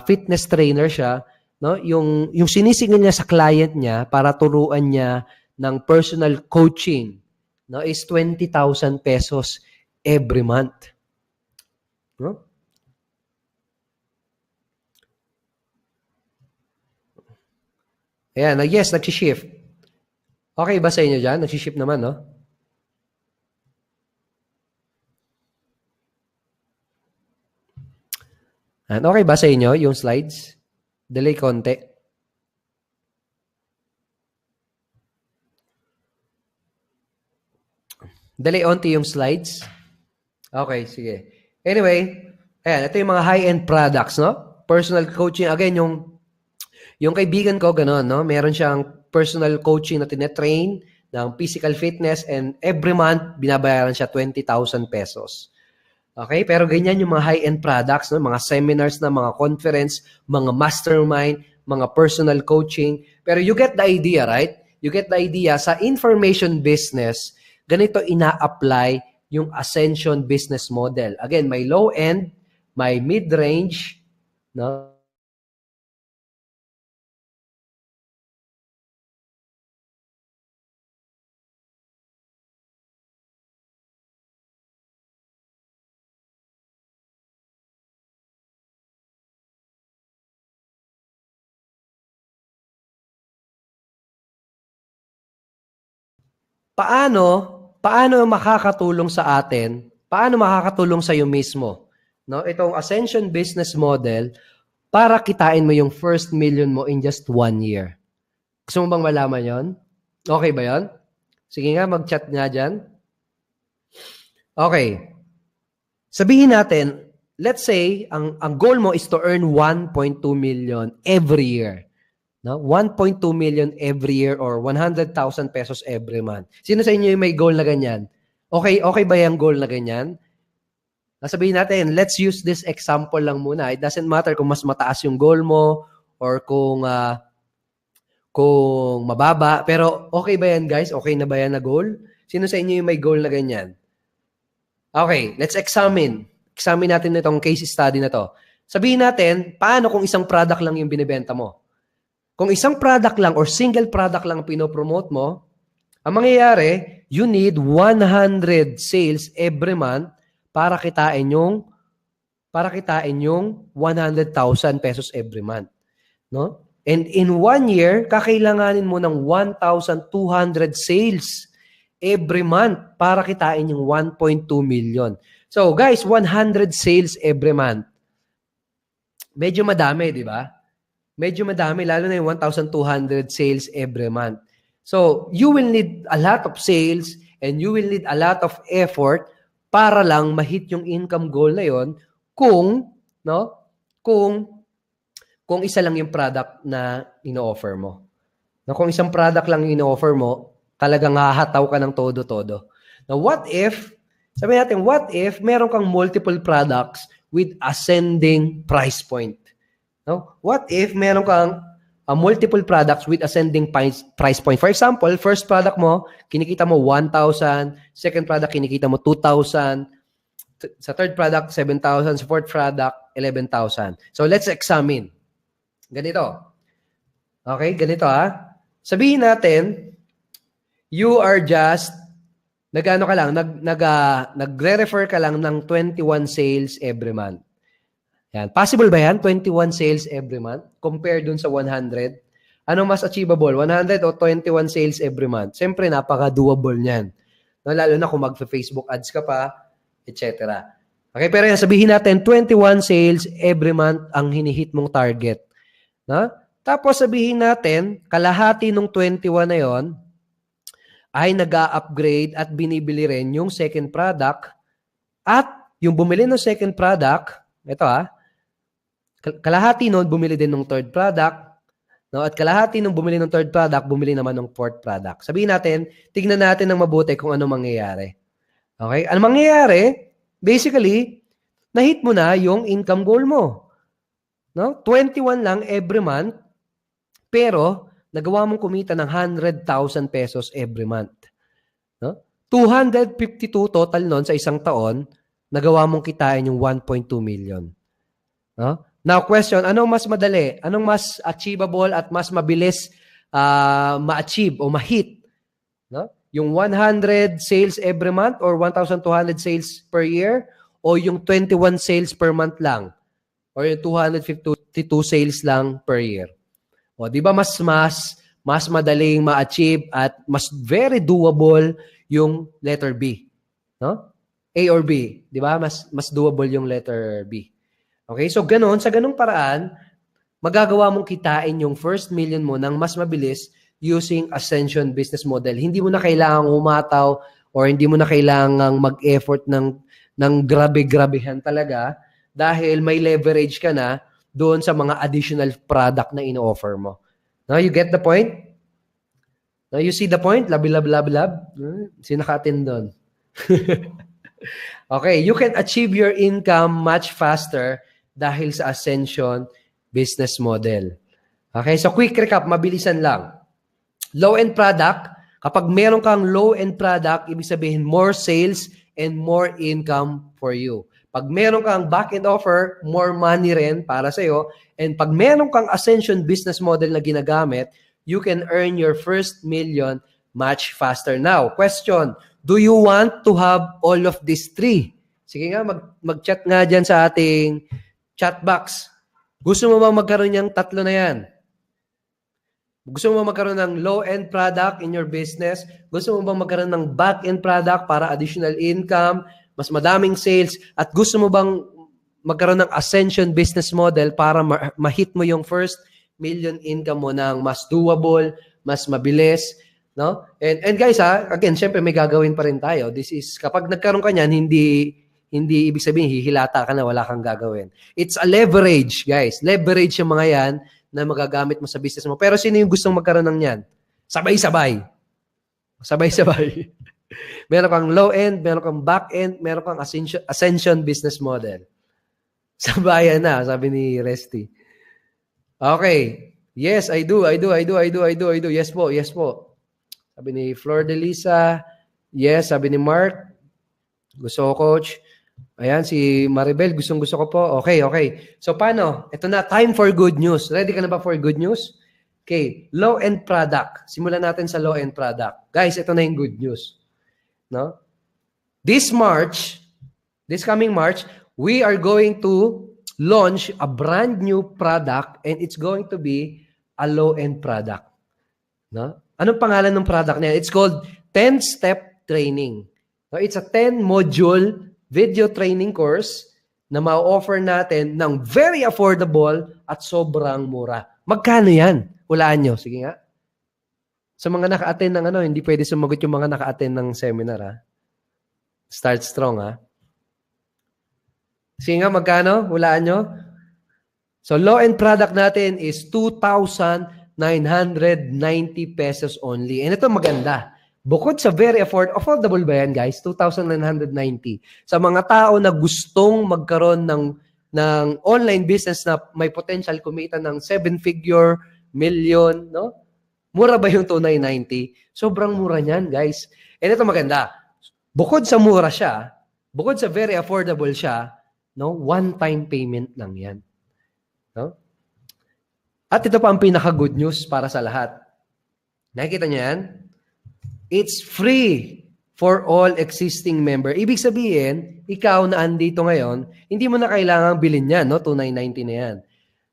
fitness trainer siya, no? Yung sinisingil niya sa client niya para turuan niya ng personal coaching, no, is 20,000 pesos every month. No? Ayan, yes, nag-shift. Okay ba sa inyo dyan? Nag-shift naman, no? And okay ba sa inyo yung slides? Delay konti. Delay onti yung slides. Okay, sige. Anyway, ayan, ito yung mga high-end products, no? Personal coaching. Again, yung kaibigan ko, gano'n, no? Meron siyang personal coaching na tinetrain ng physical fitness, and every month, binabayaran siya 20,000 pesos. Okay? Pero ganyan yung mga high-end products, no? Mga seminars na, mga conference, mga mastermind, mga personal coaching. Pero you get the idea, right? You get the idea. Sa information business, ganito ina-apply yung Ascension business model. Again, may low-end, may mid-range, no? Paano makakatulong sa atin? Paano makakatulong sa iyo mismo? No, itong Ascension business model para kitain mo yung first million mo in just 1 year. Gusto mo bang malaman 'yon? Okay ba 'yon? Sige nga, mag-chat nga diyan. Okay. Sabihin natin, let's say ang goal mo is to earn 1.2 million every year. No? 1.2 million every year or 100,000 pesos every month. Sino sa inyo yung may goal na ganyan? Okay ba yung goal na ganyan? Sabihin natin, let's use this example lang muna. It doesn't matter kung mas mataas yung goal mo or kung mababa. Pero okay ba yan, guys? Okay na ba yan na goal? Sino sa inyo yung may goal na ganyan? Okay, let's examine. Examine natin itong case study na to. Sabihin natin, paano kung isang product lang yung binibenta mo? Kung isang product lang or single product lang pinopromote mo, ang mangyayari, you need 100 sales every month para kitain yung 100,000 pesos every month. No? And in 1 year, kakailanganin mo ng 1,200 sales every month para kitain yung 1.2 million. So guys, 100 sales every month. Medyo madami, di ba? Medyo madami, lalo na yung 1,200 sales every month. So, you will need a lot of sales and you will need a lot of effort para lang ma-hit yung income goal na yon kung isa lang yung product na ino-offer mo. Na kung isang product lang ino-offer mo, talagang hahataw ka ng todo-todo. Now, what if meron kang multiple products with ascending price point? No? What if meron kang multiple products with ascending price point? For example, first product mo, kinikita mo 1,000. Second product, kinikita mo 2,000. Sa third product, 7,000. Sa fourth product, 11,000. So, let's examine. Ganito. Okay, ganito ha. Sabihin natin, you are just, nagre-refer ka lang ng 21 sales every month. Yan. Possible ba yan? 21 sales every month compared dun sa 100? Ano mas achievable? 100 o 21 sales every month? Siyempre, napaka-doable niyan. No, lalo na kung mag-Facebook ads ka pa, etc. Okay, pero yan, sabihin natin, 21 sales every month ang hinihit mong target. No? Tapos sabihin natin, kalahati ng 21 na yon ay nag-upgrade at binibili rin yung second product at yung bumili ng second product, ito kalahati nun, bumili din ng third product. No? At kalahati nung bumili ng third product, bumili naman ng fourth product. Sabihin natin, tignan natin ng mabuti kung ano mangyayari. Okay? Ano mangyayari? Basically, na-hit mo na yung income goal mo. No? 21 lang every month, pero nagawa mong kumita ng 100,000 pesos every month. No? 252 total nun sa isang taon, nagawa mong kitain yung 1.2 million. No? Now, question, anong mas madali? Anong mas achievable at mas mabilis ma-achieve o ma-hit? No? Yung 100 sales every month or 1,200 sales per year o yung 21 sales per month lang or yung 252 sales lang per year? O, di ba mas madaling ma-achieve at mas very doable yung letter B? No? A or B, di ba? Mas doable yung letter B. Okay, so sa ganung paraan, magagawa mong kitain yung first million mo ng mas mabilis using Ascension business model. Hindi mo na kailangang humataw or hindi mo na kailangang mag-effort ng grabe-grabehan talaga dahil may leverage ka na doon sa mga additional product na ino-offer mo. Now, you get the point? Now, you see the point? Lab. Sino naka-attend doon? Okay, you can achieve your income much faster dahil sa Ascension business model. Okay, so quick recap, mabilisan lang. Low-end product, kapag meron kang low-end product, ibig sabihin more sales and more income for you. Pag meron kang back-end offer, more money rin para sa'yo. And pag meron kang Ascension business model na ginagamit, you can earn your first million much faster. Now, question, do you want to have all of these three? Sige nga, mag-chat nga dyan sa ating chat box. Gusto mo bang magkaroon ng tatlo na yan? Gusto mo bang magkaroon ng low-end product in your business? Gusto mo bang magkaroon ng back-end product para additional income, mas madaming sales? At gusto mo bang magkaroon ng Ascension business model para ma-hit mo yung first million income mo ng mas doable, mas mabilis? No? And guys, again, syempre may gagawin pa rin tayo. This is, kapag nagkaroon ka niyan, hindi ibig sabihin, hihilata ka na, wala kang gagawin. It's a leverage, guys. Leverage yung mga yan na magagamit mo sa business mo. Pero sino yung gustong magkaroon ng yan? Sabay-sabay. Sabay-sabay. Meron kang low-end, meron kang back-end, meron kang ascension business model. Sabayan na, sabi ni Resty. Okay. Yes, I do. Yes po. Sabi ni Flor de Lisa. Yes, sabi ni Mark. Gusto ko, coach. Ayan, si Maribel, gustong-gusto ko po. Okay. So, paano? Ito na, time for good news. Ready ka na ba for good news? Okay, low-end product. Simulan natin sa low-end product. Guys, ito na yung good news. No? This coming March, we are going to launch a brand new product and it's going to be a low-end product. No? Anong pangalan ng product niya? It's called 10-Step Training. So, it's a 10-module video training course na ma-offer natin ng very affordable at sobrang mura. Magkano yan? Hulaan nyo. Sige nga. Sa mga naka-attend ng hindi pwede sumagot yung mga naka-attend ng seminar, Start strong, Sige nga, magkano? Hulaan nyo. So, low-end product natin is 2,990 pesos only. And ito maganda. Bukod sa very affordable ba yan, guys? 2,990. Sa mga tao na gustong magkaroon ng online business na may potential kumita ng 7-figure, million, no? Mura ba yung 2,990? Sobrang mura niyan, guys. And ito maganda. Bukod sa mura siya, bukod sa very affordable siya, no? One-time payment lang yan. No? At ito pa ang pinaka-good news para sa lahat. Nakikita niyo yan? It's free for all existing member. Ibig sabihin, ikaw na andito ngayon, hindi mo na kailangang bilhin yan, no? 2,990 na yan.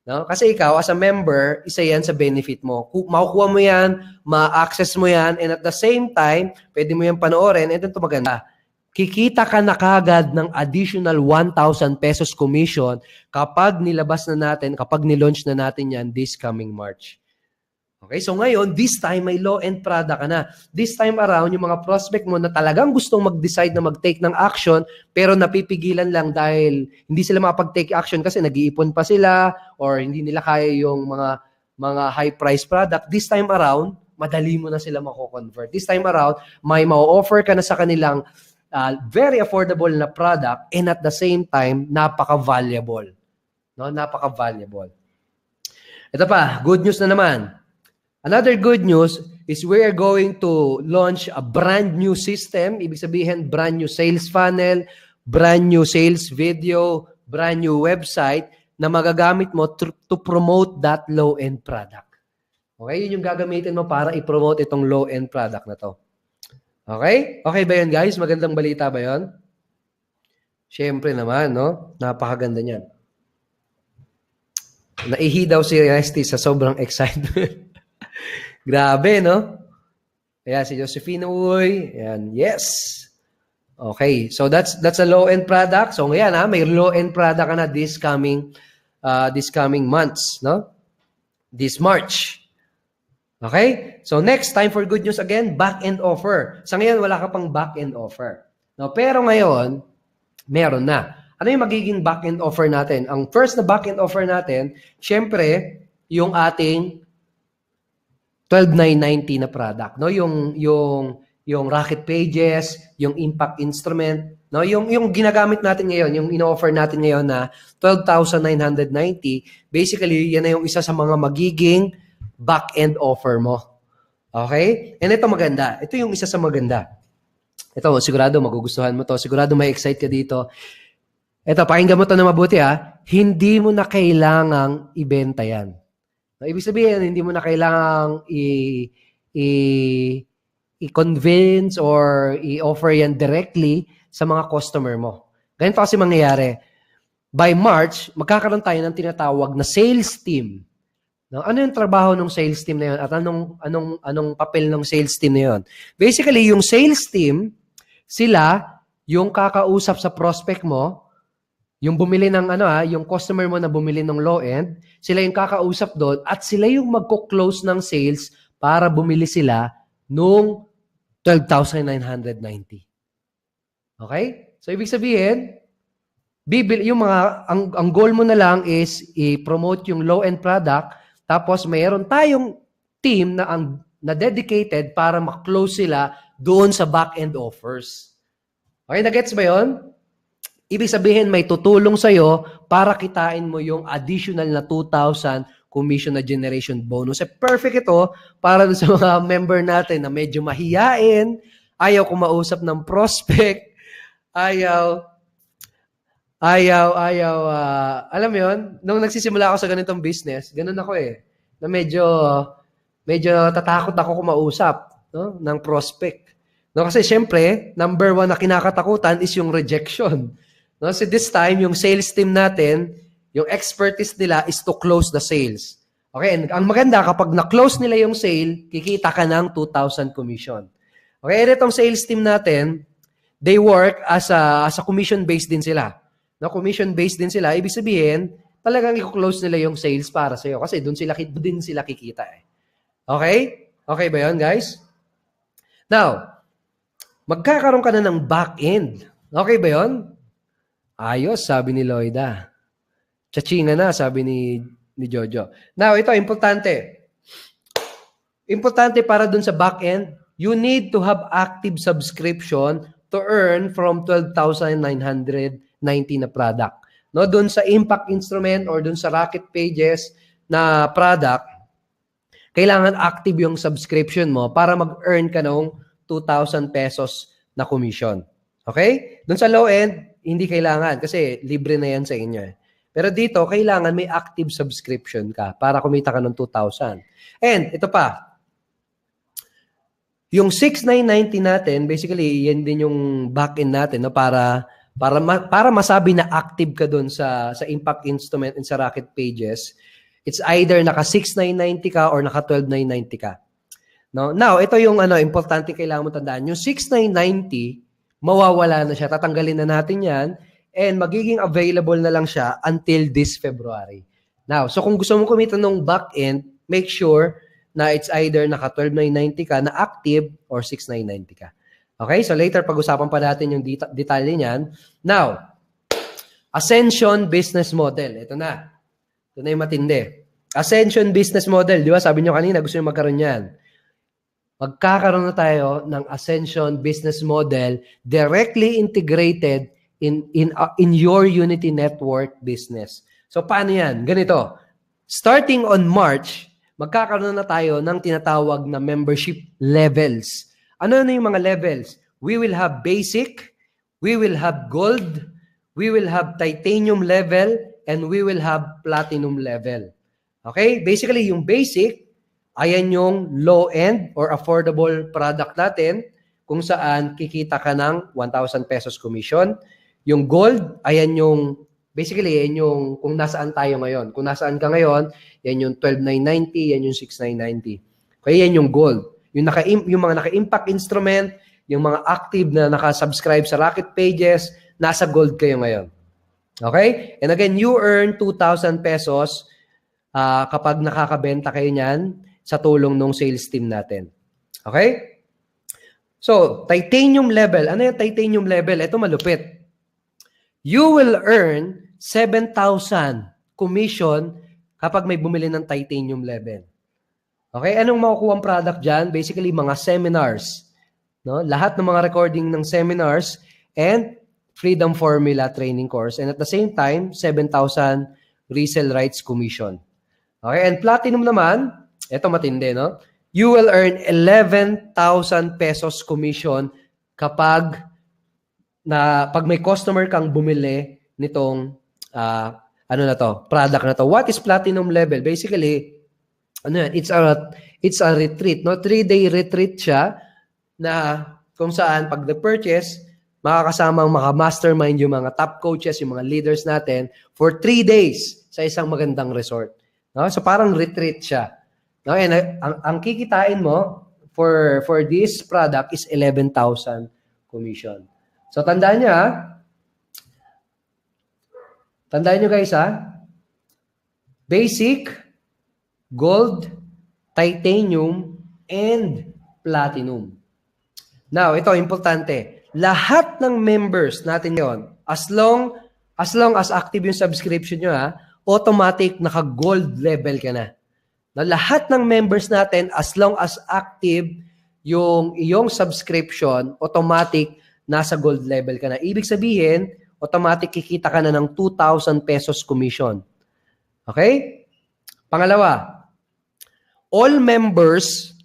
No? Kasi ikaw, as a member, isa yan sa benefit mo. Makukuha mo yan, ma-access mo yan, and at the same time, pwede mo yan panoorin, and ito maganda. Kikita ka na kagad ng additional 1,000 pesos commission kapag nilabas na natin, kapag nilaunch na natin yan this coming March. Okay, so ngayon, this time may low-end product ka na. This time around, yung mga prospect mo na talagang gustong mag-decide na mag-take ng action, pero napipigilan lang dahil hindi sila makapag-take action kasi nag-iipon pa sila or hindi nila kaya yung mga high-price product. This time around, madali mo na sila mako-convert. This time around, may ma-offer ka na sa kanilang very affordable na product and at the same time, napaka-valuable. No? Napaka-valuable. Ito pa, good news na naman. Another good news is we are going to launch a brand new system. Ibig sabihin, brand new sales funnel, brand new sales video, brand new website na magagamit mo to promote that low-end product. Okay? Yun yung gagamitin mo para i-promote itong low-end product na to. Okay? Okay ba yun, guys? Magandang balita ba yun? Siyempre naman, no? Napakaganda niyan. Naihi daw si Resty sa sobrang excitement. Grabe, no? Ayan, si Josephine Uy. Ayan, yes. Okay, so that's a low-end product. So ngayon, may low-end product ka na this coming months, no? This March. Okay? So next, time for good news again, back-end offer. Sa ngayon, wala ka pang back-end offer. No, pero ngayon, meron na. Ano yung magiging back-end offer natin? Ang first na back-end offer natin, syempre, yung ating 12,990 na product, no? Yung Rocket Pages, yung Impact Instrument, no? Yung ginagamit natin ngayon, yung ino-offer natin ngayon na 12,990, basically yan na yung isa sa mga magiging back-end offer mo. Okay? And ito maganda. Ito yung isa sa maganda. Ito, sigurado magugustuhan mo to. Sigurado may excite ka dito. Ito, pakinggan mo ito na mabuti Hindi mo na kailangang ibenta yan. Ibig sabihin, hindi mo na kailangang i-convince or i-offer yan directly sa mga customer mo. Ganito kasi mangyayari. By March, magkakaroon tayo ng tinatawag na sales team. No? Ano yung trabaho ng sales team na yun? At anong papel ng sales team na yun? Basically, yung sales team, sila yung kakausap sa prospect mo, yung bumili ng yung customer mo na bumili ng low-end, sila yung kakausap doon at sila yung magko-close ng sales para bumili sila nung 12,990. Okay? So, ibig sabihin, ang goal mo na lang is i-promote yung low-end product, tapos mayroon tayong team na dedicated para ma-close sila doon sa back-end offers. Okay, na-gets ba yun? Ibig sabihin, may tutulong sa'yo para kitain mo yung additional na 2,000 commission na generation bonus. Perfect ito para sa mga member natin na medyo mahiyain, ayaw kumausap ng prospect, alam mo yun, nung nagsisimula ako sa ganitong business, ganun ako na medyo tatakot ako kumausap ng prospect. No, kasi syempre, number 1 na kinakatakutan is yung rejection. No, so this time, yung sales team natin, yung expertise nila is to close the sales. Okay, and ang maganda, kapag na-close nila yung sale, kikita ka ng 2,000 commission. Okay, and itong sales team natin, they work as a commission-based din sila. No, commission-based din sila. Ibig sabihin, talagang i-close nila yung sales para sa'yo kasi doon sila kikita. Okay? Okay ba yun, guys? Now, magkakaroon ka na ng back-end. Okay ba yun? Ayos, sabi ni Loida. Chachinga na, sabi ni Jojo. Now, ito, importante. Importante para dun sa back-end, you need to have active subscription to earn from 12,990 na product. No, dun sa impact instrument or dun sa Rocket Pages na product, kailangan active yung subscription mo para mag-earn ka ng 2,000 pesos na commission. Okay? Dun sa low end, hindi kailangan kasi libre na yan sa inyo. Pero dito, kailangan may active subscription ka para kumita ka ng 2,000. And ito pa, yung 6,990 natin, basically, yan din yung back-end natin no, para masabi na active ka doon sa impact instrument and sa Rocket Pages. It's either naka 6,990 ka or naka 12,990 ka. No? Now, ito yung importante kailangan mo tandaan. Yung 6,990, mawawala na siya. Tatanggalin na natin yan and magiging available na lang siya until this February. Now, so kung gusto mo kumita ng back-end, make sure na it's either naka 12,990 ka na active or 6,990 ka. Okay? So later, pag-usapan pa natin yung detalye niyan. Now, Ascension Business Model. Ito na. Ito na yung matindi. Ascension Business Model. Di ba? Sabi nyo kanina, gusto nyo magkaroon yan. Magkakaroon na tayo ng Ascension Business Model directly integrated in your Unity Network business. So, paano yan? Ganito. Starting on March, magkakaroon na tayo ng tinatawag na membership levels. Ano na yung mga levels? We will have basic, we will have gold, we will have titanium level, and we will have platinum level. Okay? Basically, yung basic, ayan yung low-end or affordable product natin kung saan kikita ka ng 1,000 pesos commission. Yung gold, ayan yung, basically, yan yung kung nasaan tayo ngayon. Kung nasaan ka ngayon, yan yung 12,990, yan yung 6,990. Kaya yan yung gold. Yung mga naka-impact instrument, yung mga active na naka-subscribe sa Rocket Pages, nasa gold kayo ngayon. Okay? And again, you earn 2,000 pesos kapag nakakabenta kayo niyan sa tulong ng sales team natin. Okay? So, titanium level. Ano yung titanium level? Ito malupit. You will earn 7,000 commission kapag may bumili ng titanium level. Okay? Anong makukuha ang product dyan? Basically, mga seminars. No? Lahat ng mga recording ng seminars and Freedom Formula training course. And at the same time, 7,000 resale rights commission. Okay? And platinum naman, ito matindi, no? You will earn 11,000 pesos commission pag may customer kang bumili nitong ano na to, product na to. What is platinum level? Basically, ano yan, it's a retreat, no? 3-day retreat siya na kung saan pag the-purchase, makakasamang mastermind yung mga top coaches, yung mga leaders natin for 3 days sa isang magandang resort. No? So parang retreat siya. No? And ang kikitain mo for this product is 11,000 commission. So tandaan nyo guys basic, gold, titanium, and platinum. Now, ito, importante. Lahat ng members natin yon, as long as active yung subscription nyo, automatic naka-gold level ka na. Na lahat ng members natin, as long as active yung iyong subscription, automatic nasa gold level ka na. Ibig sabihin, automatic kikita ka na ng 2,000 pesos commission. Okay? Pangalawa, all members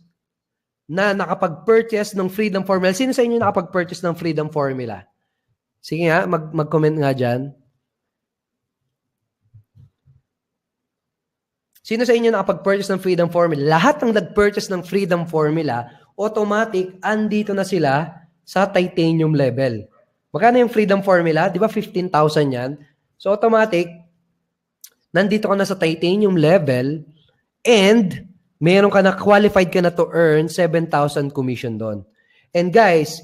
na nakapag-purchase ng Freedom Formula. Sino sa inyo nakapag-purchase ng Freedom Formula? Sige nga, mag-comment nga dyan. Sino sa inyo nakapag-purchase ng Freedom Formula? Lahat ng nag-purchase ng Freedom Formula, automatic, andito na sila sa titanium level. Magkano yung Freedom Formula? Di ba 15,000 yan? So automatic, nandito ka na sa titanium level and meron ka na, qualified ka na to earn 7,000 commission doon. And guys,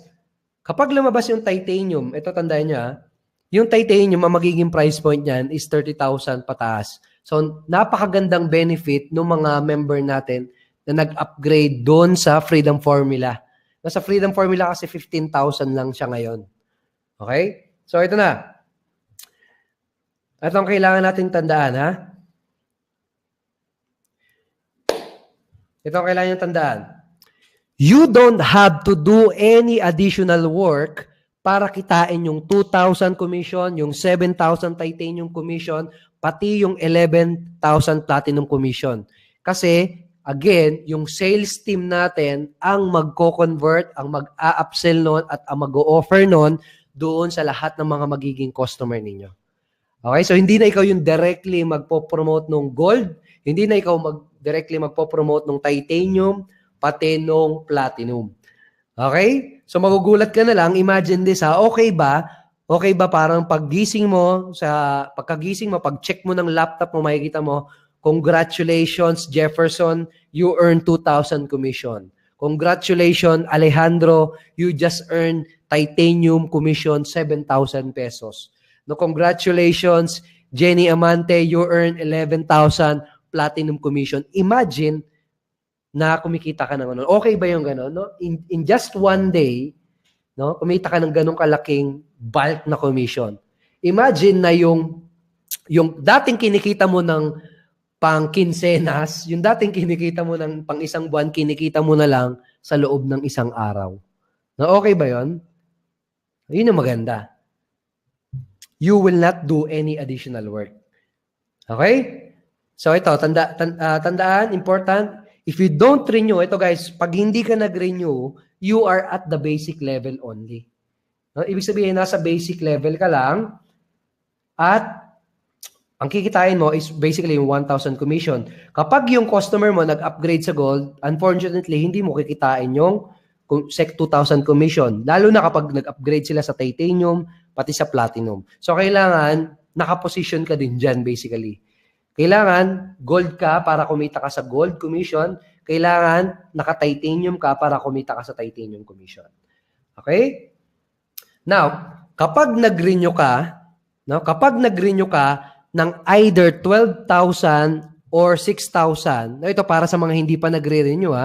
kapag lumabas yung titanium, ito tandaan nyo yung titanium, ang magiging price point niyan is 30,000 pataas. So, napakagandang benefit ng mga member natin na nag-upgrade doon sa Freedom Formula. Sa Freedom Formula kasi 15,000 lang siya ngayon. Okay? So, ito na. Ito ang kailangan natin tandaan, Ito ang kailangan nyo tandaan. You don't have to do any additional work para kitain yung 2,000 commission, yung 7,000 titanium commission, pati yung 11,000 platinum commission. Kasi, again, yung sales team natin ang magko-convert, ang mag-a-upsell nun at ang mag-o-offer nun doon sa lahat ng mga magiging customer ninyo. Okay? So, hindi na ikaw yung directly magpo-promote ng gold, hindi na ikaw directly magpo-promote ng titanium, pati ng platinum. Okay? So magugulat ka na lang, imagine this okay ba parang pagkagising mo, pag-check mo ng laptop mo, makikita mo, congratulations Jefferson, you earned 2,000 commission. Congratulations Alejandro, you just earned titanium commission 7,000 pesos. No, congratulations Jenny Amante, you earned 11,000 platinum commission. Imagine na kumikita ka ng ganun. Okay ba yung ganun? No? In just one day, no, kumita ka ng ganung kalaking bulk na commission. Imagine na yung dating kinikita mo ng pang kinsenas, yung dating kinikita mo ng pang isang buwan, kinikita mo na lang sa loob ng isang araw. No, okay ba yun? Yun ang maganda. You will not do any additional work. Okay? So ito, tandaan, important, if you don't renew, ito guys, pag hindi ka nag-renew, you are at the basic level only. No? Ibig sabihin, nasa basic level ka lang at ang kikitain mo is basically yung 1,000 commission. Kapag yung customer mo nag-upgrade sa gold, unfortunately, hindi mo kikitain yung 2,000 commission. Lalo na kapag nag-upgrade sila sa titanium, pati sa platinum. So, kailangan nakaposition ka din dyan basically. Kailangan gold ka para kumita ka sa gold commission. Kailangan naka-titanium ka para kumita ka sa titanium commission. Okay? Now, kapag nag-renew ka, ng either 12,000 or 6,000, ito para sa mga hindi pa nagre-renew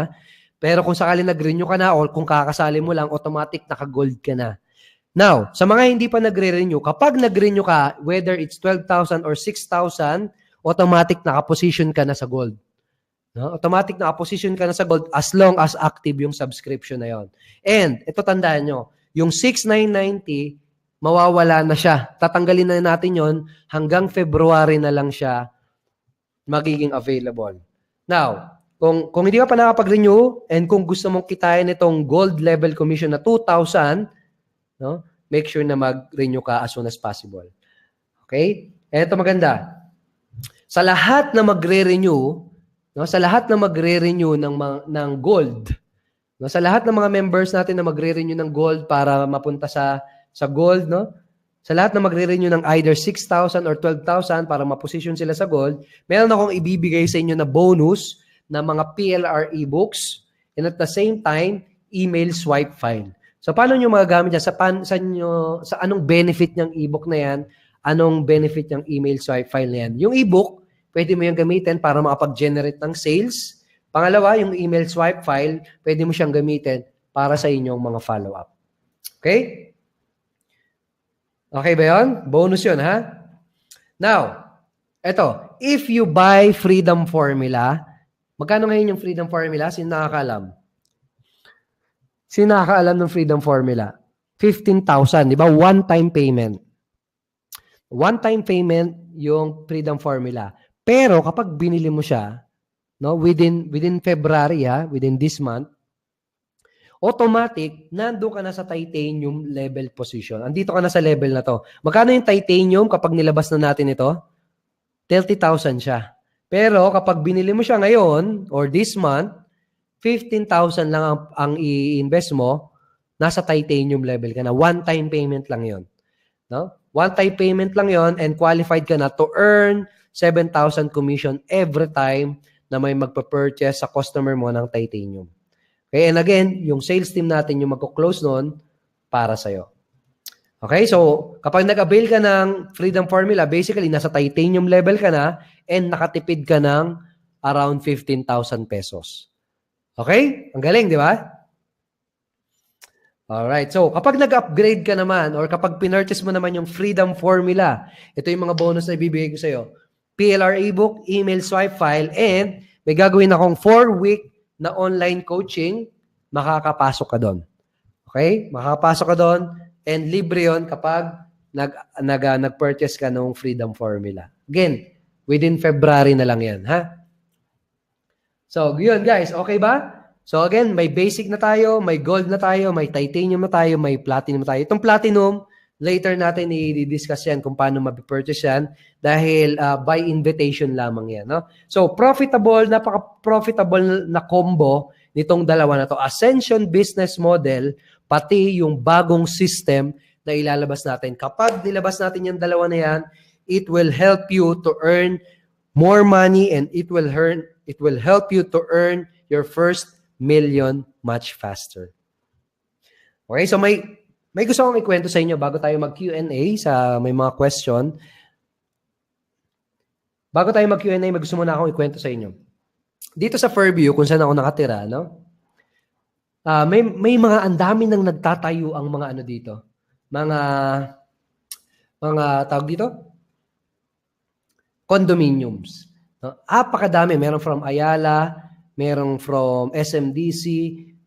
pero kung sakali nag-renew ka na or kung kakasali mo lang, automatic naka-gold ka na. Now, sa mga hindi pa nagre-renew, kapag nag-renew ka, whether it's 12,000 or 6,000, automatic naka-position ka na sa gold. No? Automatic naka-position ka na sa gold as long as active yung subscription na yon. And, ito tandaan nyo, yung 6,990, mawawala na siya. Tatanggalin na natin yon hanggang February na lang siya magiging available. Now, kung hindi ka pa nakapag-renew and kung gusto mong kitain itong gold level commission na 2,000, no, make sure na mag-renew ka as soon as possible. Okay? Ito maganda. Sa lahat na magre-renew, no, sa lahat na magre-renew ng gold, no, sa lahat ng mga members natin na magre-renew ng gold para mapunta sa gold, no? Sa lahat na magre-renew ng either 6,000 or 12,000 para ma-position sila sa gold, meron akong ibibigay sa inyo na bonus na mga PLR ebooks and at the same time, email swipe file. So paano nyo magagamit yan? Sa anong benefit ng ebook na yan? Anong benefit ng email swipe file na yan? Yung ebook, pwede mo yung gamitin para makapag-generate ng sales. Pangalawa, yung email swipe file, pwede mo siyang gamitin para sa inyong mga follow-up. Okay? Okay ba yun? Bonus yun, ha? Now, eto, if you buy Freedom Formula, magkano ngayon yung Freedom Formula? Sino nakakaalam? Sino nakakaalam ng Freedom Formula? 15,000, di ba? One-time payment. One-time payment yung Freedom Formula. Pero kapag binili mo siya, no, within February, within this month, automatic, nando ka na sa titanium level position. Andito ka na sa level na to. Magkano yung titanium kapag nilabas na natin ito? 30,000 siya. Pero kapag binili mo siya ngayon or this month, 15,000 lang ang i-invest mo, nasa titanium level ka na. One-time payment lang yon, no? One-time payment lang yon and qualified ka na to earn 7,000 commission every time na may magpa-purchase sa customer mo ng titanium. Okay, and again, yung sales team natin yung magko-close nun para sa'yo. Okay, so kapag nag-avail ka ng Freedom Formula, basically nasa titanium level ka na and nakatipid ka ng around 15,000 pesos. Okay? Ang galing, di ba? Alright, so kapag nag-upgrade ka naman or kapag pinurchase mo naman yung Freedom Formula, ito yung mga bonus na ibibigay ko sa'yo. PLR ebook, email swipe file, and may gagawin akong 4-week na online coaching, makakapasok ka doon. Okay? Makakapasok ka doon and libre yon kapag nag-purchase ka ng Freedom Formula. Again, within February na lang yan, ha? So, yun guys, okay ba? So again, may basic na tayo, may gold na tayo, may titanium na tayo, may platinum na tayo. Itong platinum, later natin i-discuss yan kung paano mapipurchase yan dahil by invitation lamang yan. No? So profitable, napaka-profitable na combo nitong dalawa na to. Ascension business model, pati yung bagong system na ilalabas natin. Kapag nilabas natin yung dalawa na yan, it will help you to earn more money and it will help you to earn your first million much faster. Okay, so may gusto akong ikwento sa inyo bago tayo mag-Q&A sa may mga question. Bago tayo mag-Q&A, may gusto muna akong ikwento sa inyo. Dito sa Fairview, kung saan ako nakatira, no? May mga andami nang nagtatayo ang mga ano dito. Mga tawag dito? Condominiums. No? Apakadami. Meron from Ayala, merong from SMDC,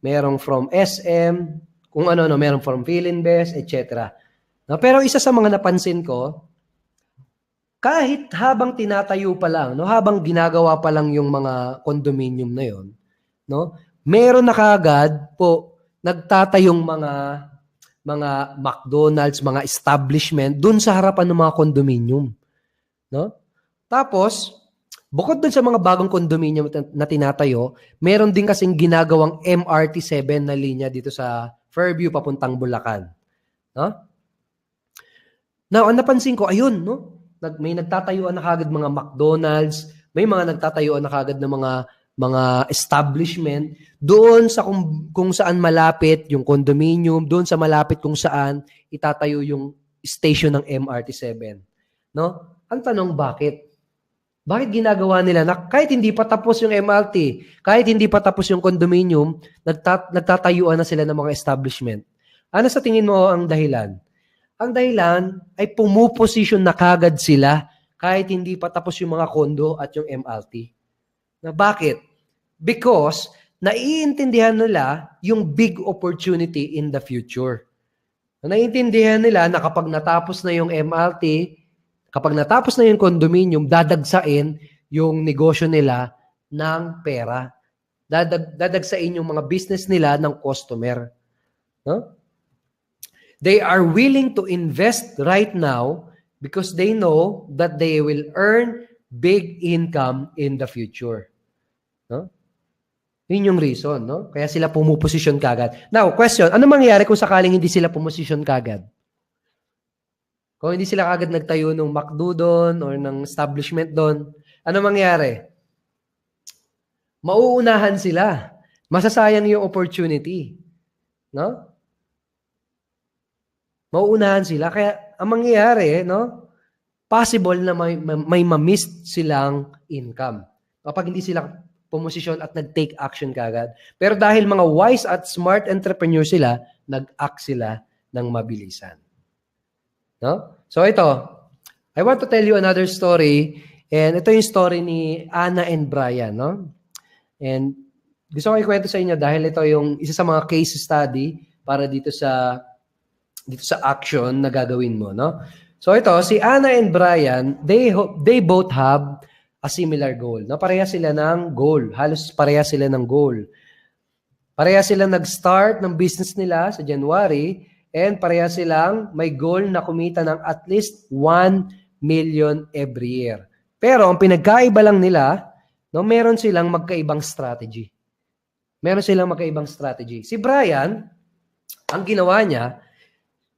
merong from SM, kung ano, merong from Philinvest, etc. No, pero isa sa mga napansin ko, kahit habang tinatayo pa lang, no, habang ginagawa pa lang yung mga condominium na yon, no, meron na kaagad po nagtatayong mga McDonald's, mga establishment dun sa harapan ng mga condominium, no? Tapos bukod dun sa mga bagong condominium na tinatayo, meron din kasing ginagawang MRT 7 na linya dito sa Fairview papuntang Bulacan. No? Now, ang napansin ko, ayun, no? May nagtatayuan na kagad mga McDonald's, may mga nagtatayuan na kagad ng mga establishment doon sa kung saan malapit yung condominium, doon sa malapit kung saan itatayo yung station ng MRT 7. No? Ang tanong, bakit? Bakit ginagawa nila na kahit hindi pa tapos yung MRT, kahit hindi pa tapos yung condominium, nagtatayuan na sila ng mga establishment? Ano sa tingin mo ang dahilan? Ang dahilan ay pumuposition na kagad sila kahit hindi pa tapos yung mga kondo at yung MRT. Na bakit? Because naiintindihan nila yung big opportunity in the future. Naiintindihan nila na kapag natapos na yung MRT, kapag natapos na yung condominium, dadagsain yung negosyo nila ng pera. Dadagsain yung mga business nila ng customer. No? They are willing to invest right now Because they know that they will earn big income in the future. No? Yun yung reason, no? Kaya sila pumuposisyon kagad. Now, question, ano mangyayari kung sakaling hindi sila pumosisyon kagad? Kung hindi sila kagad nagtayo ng McDo doon or ng establishment doon, ano mangyayari? Mauunahan sila. Masasayang yung opportunity. No? Mauunahan sila. Kaya, ang mangyayari, no? Possible na may ma-miss silang income. Kapag hindi sila pumosisyon at nag-take action kagad. Pero dahil mga wise at smart entrepreneur sila, nag-act sila ng mabilisan. No? So ito, I want to tell you another story. And ito yung story ni Anna and Brian. No? And gusto ko ikwento sa inyo dahil ito yung isa sa mga case study para dito sa action na gagawin mo, no? So ito, si Anna and Brian, they both have a similar goal. No? Pareha sila ng goal. Halos pareha sila ng goal. Pareha sila nag-start ng business nila sa January and pareha silang may goal na kumita ng at least 1 million every year. Pero ang pinagkaiba lang nila, no, meron silang magkaibang strategy. Meron silang magkaibang strategy. Si Brian, ang ginawa niya,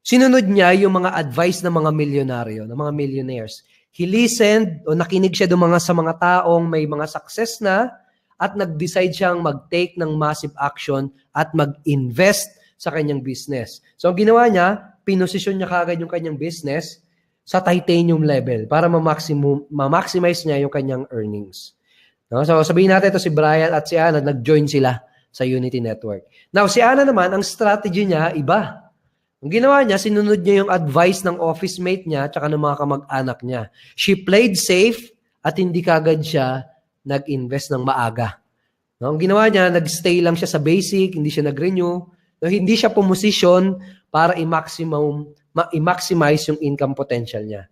sinunod niya yung mga advice ng mga milyonaryo, ng mga millionaires. He listened o nakinig siya sa mga taong may mga success na at nag-decide siyang mag-take ng massive action at mag-invest sa kanyang business. So ang ginawa niya, pinosisyon niya kagad yung kanyang business sa titanium level para ma-maximize niya yung kanyang earnings. No? So sabihin natin ito si Brian at si Anna, nag-join sila sa Unity Network. Now si Anna naman, ang strategy niya iba. Ang ginawa niya, sinunod niya yung advice ng office mate niya at ng mga kamag-anak niya. She played safe at hindi kagad siya nag-invest ng maaga. No? Ang ginawa niya, nag-stay lang siya sa basic, hindi siya nag-renew. No? Hindi siya pumosisyon para i-maximize yung income potential niya.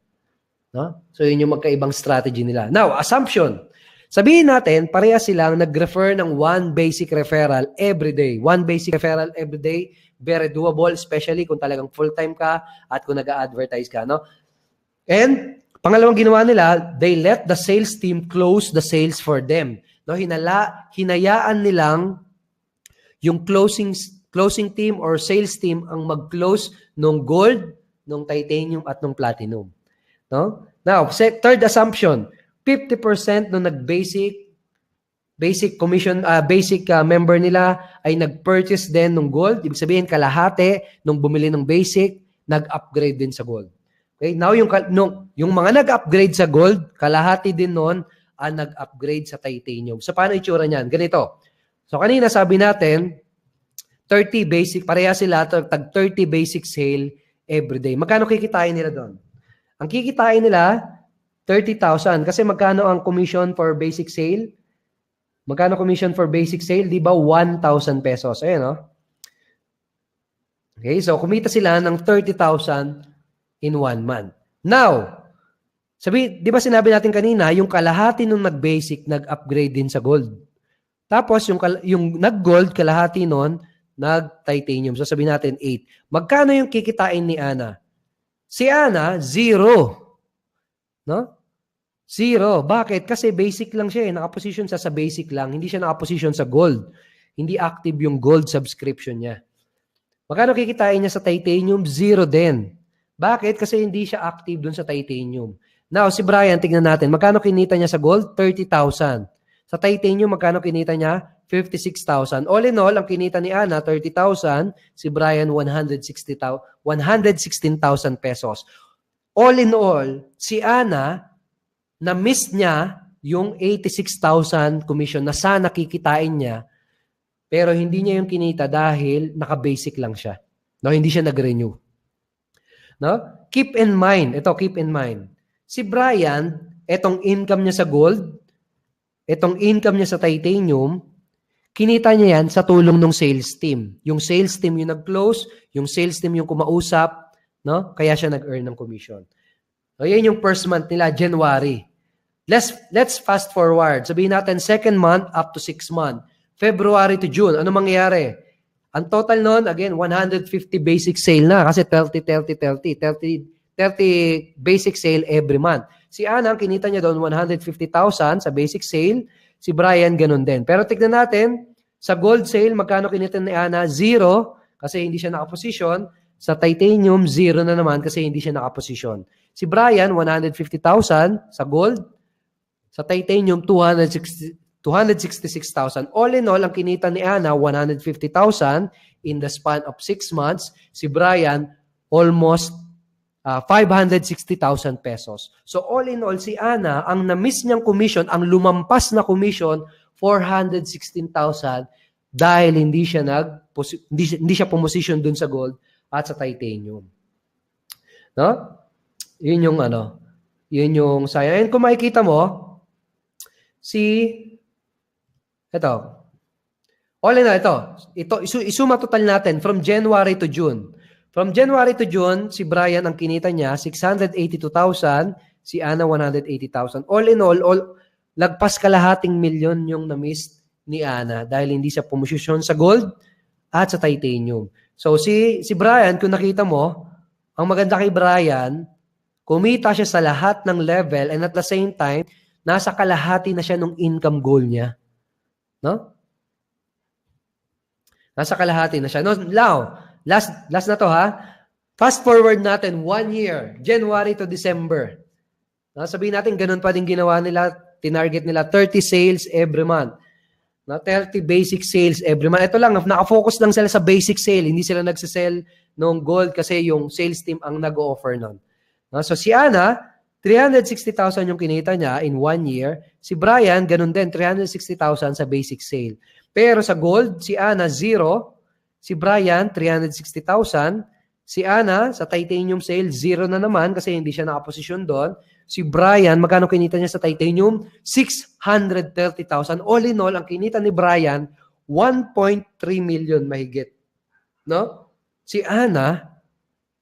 No? So yun yung magkaibang strategy nila. Now, assumption. Sabihin natin, pareha silang nag-refer ng 1 basic referral every day. 1 basic referral every day, very doable, especially kung talagang full-time ka at kung nag-a-advertise ka. No? And pangalawang ginawa nila, they let the sales team close the sales for them. No? Hinayaan nilang yung closing team or sales team ang mag-close ng gold, ng titanium at ng platinum. No? Now, third assumption, 50% nung nag-basic commission, basic member nila ay nag-purchase din ng gold. Ibig sabihin, kalahati nung bumili ng basic, nag-upgrade din sa gold. Okay? Now, yung mga nag-upgrade sa gold, kalahati din nun ang nag-upgrade sa titanium. So, paano itsura niyan? Ganito. So, kanina sabi natin, 30 basic, pareha sila, tag 30 basic sale every day. Magkano kikitain nila doon? Ang kikitain nila, 30,000. Kasi magkano ang commission for basic sale? Magkano commission for basic sale? Di ba 1,000 pesos? Ayan, no? Okay, so kumita sila ng 30,000 in 1 month. Now, di ba sinabi natin kanina, yung kalahati nung nag-basic, nag-upgrade din sa gold. Tapos, yung nag-gold, kalahati nun, nag-titanium. So, sabihin natin 8. Magkano yung kikitain ni Anna? Si Anna, 0. No? 0. Bakit? Kasi basic lang siya. Nakaposition siya sa basic lang. Hindi siya nakaposition sa gold. Hindi active yung gold subscription niya. Magkano kikitain niya sa titanium? 0 din. Bakit? Kasi hindi siya active dun sa titanium. Now, si Brian, tignan natin. Magkano kinita niya sa gold? 30,000. Sa titanium, magkano kinita niya? 56,000. All in all, ang kinita ni Anna, 30,000. Si Brian, 116,000 pesos. All in all, si Anna, na-miss niya yung 86,000 commission na sana kikitain niya, pero hindi niya yung kinita dahil naka-basic lang siya. No, hindi siya nag-renew. No? Keep in mind, si Brian, etong income niya sa gold, etong income niya sa titanium, kinita niya yan sa tulong ng sales team. Yung sales team yung nag-close, yung sales team yung kumausap, no? Kaya siya nag-earn ng commission. So, yan yung first month nila, January. Let's fast forward. Sabihin natin, second month up to 6 months. February to June. Ano mangyayari? Ang total nun, again, 150 basic sale na kasi 30 30 basic sale every month. Si Ana, ang kinita niya doon 150,000 sa basic sale. Si Brian, ganun din. Pero tignan natin, sa gold sale, magkano kinita ni Ana? 0, kasi hindi siya nakaposisyon. Sa titanium, 0 na naman kasi hindi siya nakaposisyon. Si Brian, 150,000 sa gold. Sa titanium, 266,000. All in all, ang kinita ni Ana, 150,000 in the span of 6 months. Si Brian, almost 560,000 pesos. So all in all, si Ana, ang na-miss niyang commission, ang lumampas na commission, 416,000 dahil hindi siya pumosisyon dun sa gold at sa titanium. No? Yun yung sayang. And kung makikita mo, ito. All in all, ito isuma total natin from January to June. From January to June, si Brian, ang kinita niya, 682,000, si Ana, 180,000. All in all, lagpas kalahating milyon yung na-miss ni Ana dahil hindi siya pumosisyon sa gold at sa titanium. So, si Brian, kung nakita mo, ang maganda kay Brian, kumita siya sa lahat ng level and at the same time, nasa kalahati na siya ng income goal niya. No? Nasa kalahati na siya. No, now, last na to ha. Fast forward natin 1 year, January to December. No, sabihin natin, ganun pa din ginawa nila, tinarget nila 30 sales every month. No, 30 basic sales every month. Ito lang, nakafocus lang sila sa basic sale. Hindi sila nagsisell ng gold kasi yung sales team ang nag-offer nun. No, so si Ana, 360,000 yung kinita niya in 1 year. Si Brian, ganun din, 360,000 sa basic sale. Pero sa gold, si Ana, 0. Si Brian, 360,000. Si Ana, sa titanium sale, 0 na naman kasi hindi siya nakaposisyon doon. Si Brian, magkano kinita niya sa titanium? 630,000. All in all, ang kinita ni Brian, 1.3 million mahigit. No? Si Ana,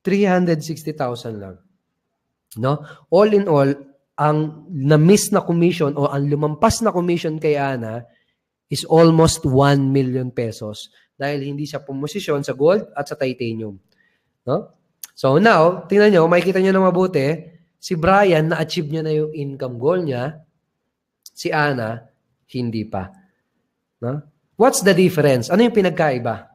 360,000 lang. No? All in all, ang na-miss na commission o ang lumampas na commission kay Ana is almost 1 million pesos dahil hindi siya pumosisyon sa gold at sa titanium. No? So now, tingnan nyo, makikita nyo na mabuti, si Brian na-achieve niya na yung income goal niya, si Ana, hindi pa. No? What's the difference? Ano yung pinagkaiba?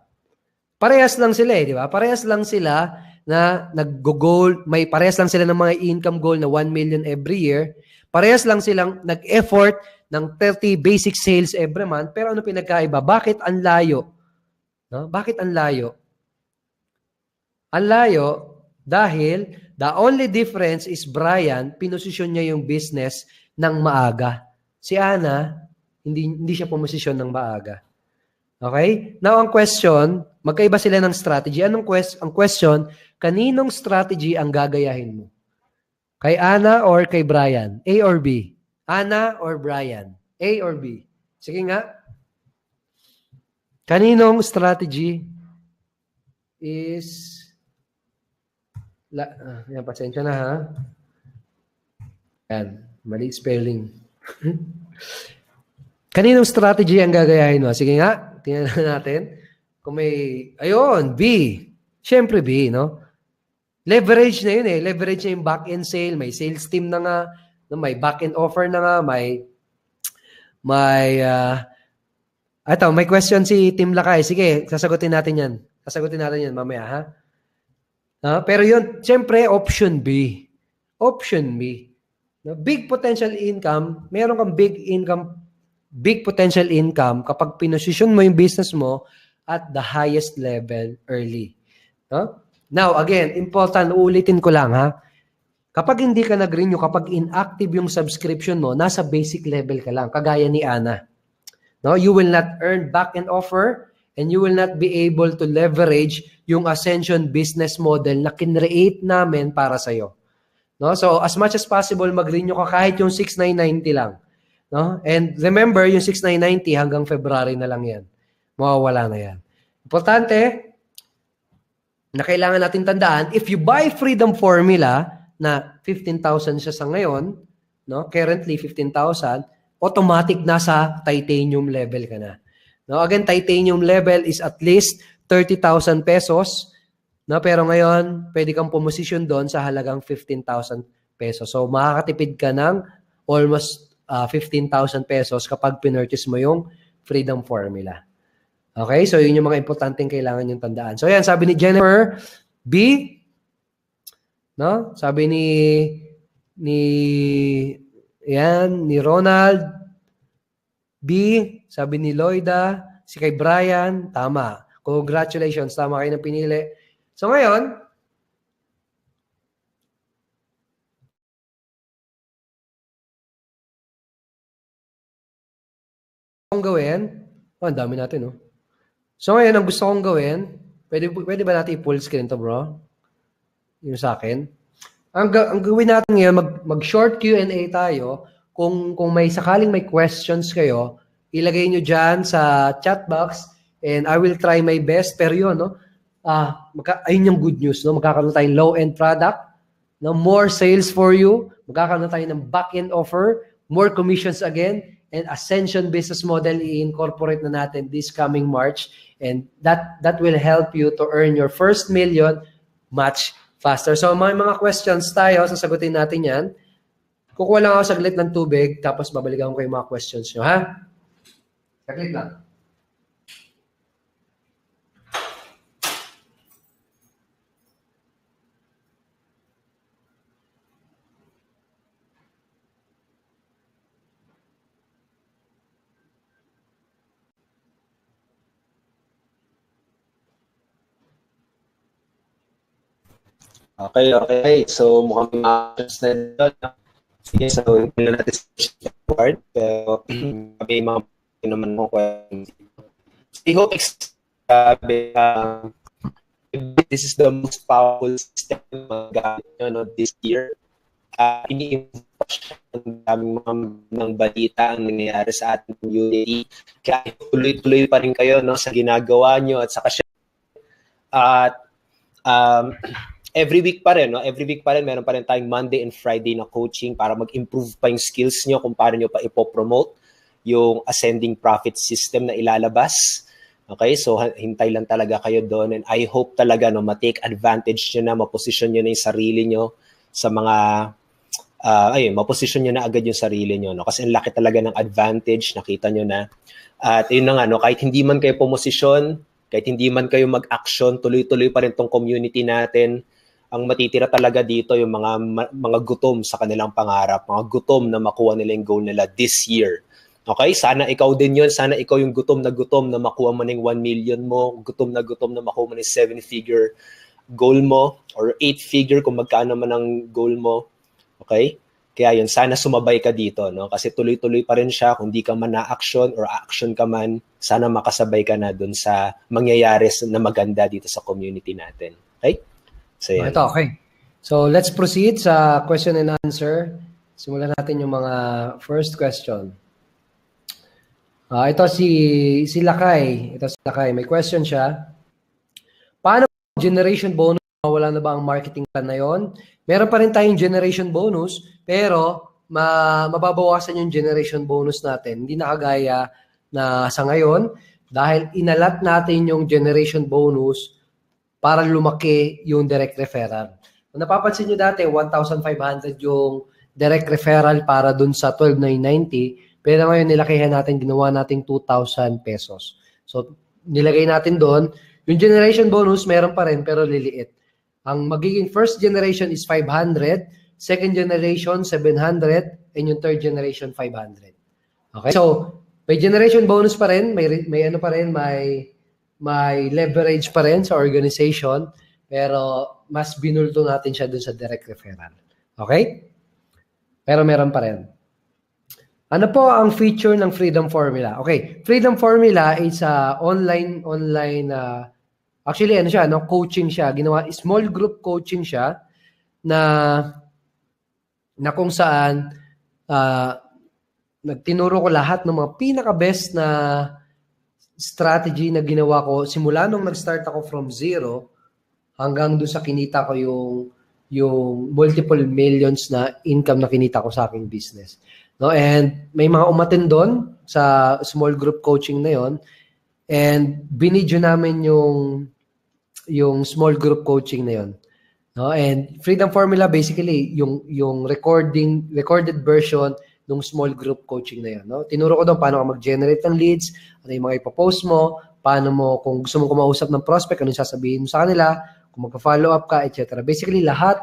Parehas lang sila di ba? Parehas lang sila na nag-goal, parehas lang sila ng mga income goal na 1 million every year. Parehas lang silang nag-effort ng 30 basic sales every month. Pero ano pinagkaiba? Bakit ang layo? No? Bakit ang layo? Ang layo dahil the only difference is Brian, pinosisyon niya yung business ng maaga. Si Ana, hindi siya pumosisyon ng maaga. Okay? Now, ang question, magkaiba sila ng strategy. Ang question, kaninong strategy ang gagayahin mo? Kay Ana or kay Brian? A or B? Ana or Brian? A or B? Sige nga. Kaninong strategy is... yan, pasensya na ha. Yan, mali spelling. Kaninong strategy ang gagayahin mo? Sige nga, tingnan natin. Kung may, ayun, B. Siyempre B, no? Leverage na yun eh. Leverage na yung back-end sale. May sales team na nga. May back-end offer na nga. May question si Tim Lakay. Sige, sasagutin natin yan. Sasagutin natin yan mamaya, ha? Pero yun, siyempre, option B. Option B. No, big potential income, meron kang big potential income kapag pinosisyon mo yung business mo at the highest level early. No? Now, again, important, uulitin ko lang ha. Kapag hindi ka nag-renew, kapag inactive yung subscription mo, nasa basic level ka lang, kagaya ni Ana. No? You will not earn back-end offer and you will not be able to leverage yung Ascension business model na kinreate namin para sa'yo. No? So, as much as possible, mag-renew ka kahit yung 6,990 lang. No? And remember, yung 6,990 hanggang February na lang yan. Mawawala na yan. Importante, na kailangan natin tandaan, if you buy Freedom Formula na 15,000 siya sa ngayon, no? Currently 15,000, automatic nasa titanium level ka na. No? Again, titanium level is at least 30,000 pesos No, pero ngayon, pwede kang pumosisyon doon sa halagang 15,000 pesos. So, makakatipid ka ng almost 15,000 pesos kapag pinurchase mo yung Freedom Formula. Okay? So, yun yung mga importanteng kailangan yung tandaan. So, yan, sabi ni Jennifer, B, no? Sabi ni Ronald, B, sabi ni Lloyda, si kay Brian, tama. Congratulations, tama kayo na pinili. So ngayon, ang gawin, ang dami natin, no? So ngayon, ang gusto kong gawin, pwede ba natin i-full screen to, bro? Yung sa akin. Ang gawin natin ngayon, mag-short Q&A tayo. Kung may sakaling may questions kayo, ilagay nyo dyan sa chat box and I will try my best. Pero yun, no? Ayun yung good news, no? Magkakaroon tayong low-end product, no? More sales for you, magkakaroon tayo ng back-end offer, more commissions again, and Ascension business model i-incorporate na natin this coming March, and that will help you to earn your first million much faster. So may mga questions tayo, sasagutin natin yan. Kukuha lang ako saglit ng tubig, tapos babalikan ko yung mga questions nyo, ha? Saglit lang. Okay. So, mukhang mga questions na dito. Sige, so, hindi na natin sa part. Pero, may mga naman mo questions. I hope this is the most powerful system magagamit nyo this year. Ini-improve pa siya ng daming mga ng balita ang nangyayari sa ating community. Kaya tuloy-tuloy pa rin kayo sa ginagawa nyo at saka siya. At every week pa rin, meron pa rin tayong Monday and Friday na coaching para mag-improve pa yung skills nyo kung paano nyo pa ipopromote yung ascending profit system na ilalabas. Okay, so hintay lang talaga kayo doon, and I hope talaga ma-take advantage nyo na, maposisyon nyo na yung sarili nyo sa mga, maposisyon nyo na agad yung sarili nyo, kasi ang laki talaga ng advantage, nakita nyo na. At yun na nga, kahit hindi man kayo pumosisyon, kahit hindi man kayo mag-action, tuloy-tuloy pa rin tong community natin. Ang matitira talaga dito yung mga gutom sa kanilang pangarap, mga gutom na makuha nila yung goal nila this year. Okay, sana ikaw din yun. Sana ikaw yung gutom na makuha mo ng 1 million mo, gutom na makuha mo ng 7-figure goal mo, or 8-figure kung magkano man ang goal mo. Okay? Kaya yun, sana sumabay ka dito, kasi tuloy-tuloy pa rin siya. Kung di ka man na-action or action ka man, sana makasabay ka na dun sa mangyayari na maganda dito sa community natin. Okay? So, yan. Ito, okay. So, let's proceed sa question and answer. Simulan natin yung mga first question. Ito si Lakay. May question siya. Paano generation bonus? Wala na ba ang marketing plan na yon? Meron pa rin tayong generation bonus, pero mababawasan yung generation bonus natin. Hindi na kagaya na sa ngayon dahil inalat natin yung generation bonus para lumaki yung direct referral. Kung napapansin nyo dati, 1,500 yung direct referral para dun sa 12,990. Pero ngayon, nilakihan natin, ginawa natin 2,000 pesos. So, nilagay natin doon. Yung generation bonus, meron pa rin, pero liliit. Ang magiging first generation is 500, second generation, 700, and yung third generation, 500. Okay? So, may generation bonus pa rin, may ano pa rin, may leverage pa rin sa organization, pero mas binulto natin siya doon sa direct referral. Okay? Pero meron pa rin. Ano po ang feature ng Freedom Formula? Okay, Freedom Formula is online actually coaching siya, ginawa small group coaching siya na kung saan nagtinuro ko lahat ng mga pinaka-best na strategy na ginawa ko simula nung nag-start ako from zero hanggang doon sa kinita ko yung multiple millions na income na kinita ko sa aking business. No, and may mga umattend doon sa small group coaching na yon, and binidyo namin yung yung small group coaching na yun. No? And Freedom Formula basically yung recorded version ng small group coaching na yun. No? Tinuro ko doon paano ka mag-generate ng leads, ano yung mga ipopost mo, paano mo, kung gusto mo kumausap ng prospect, anong sasabihin mo sa kanila, kung magpa-follow up ka, etc. Basically, lahat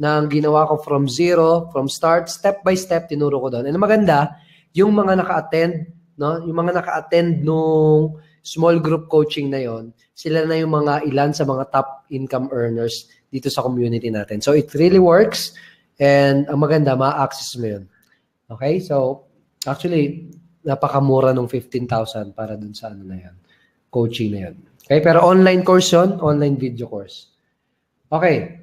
ng ginawa ko from zero, from start, step by step, tinuro ko doon. And maganda, yung mga naka-attend, no? Yung mga naka-attend nung small group coaching na yon, sila na yung mga ilan sa mga top income earners dito sa community natin. So, it really works. And ang maganda, ma-access mo yun. Okay? So, actually, napakamura nung 15,000 para dun sa ano na yan, coaching na yun. Okay? Pero online course yun, online video course. Okay.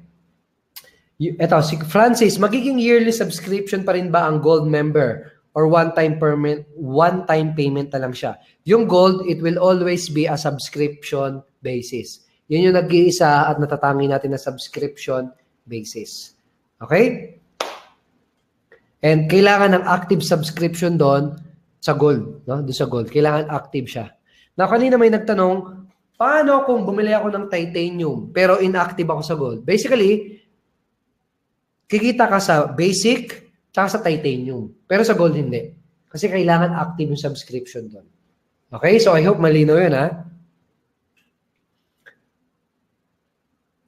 Ito, si Francis, magiging yearly subscription pa rin ba ang gold member or one-time payment na lang siya? Yung gold, it will always be a subscription basis. Yun yung nag-iisa at natatangi natin na subscription basis. Okay? And kailangan ng active subscription doon sa gold. No? Doon sa gold. Kailangan active siya. Na kanina may nagtanong, paano kung bumili ako ng titanium pero inactive ako sa gold? Basically, kikita ka sa basic tsaka sa titanium. Pero sa gold, hindi. Kasi kailangan active yung subscription doon. Okay? So, I hope malinaw yun, ha?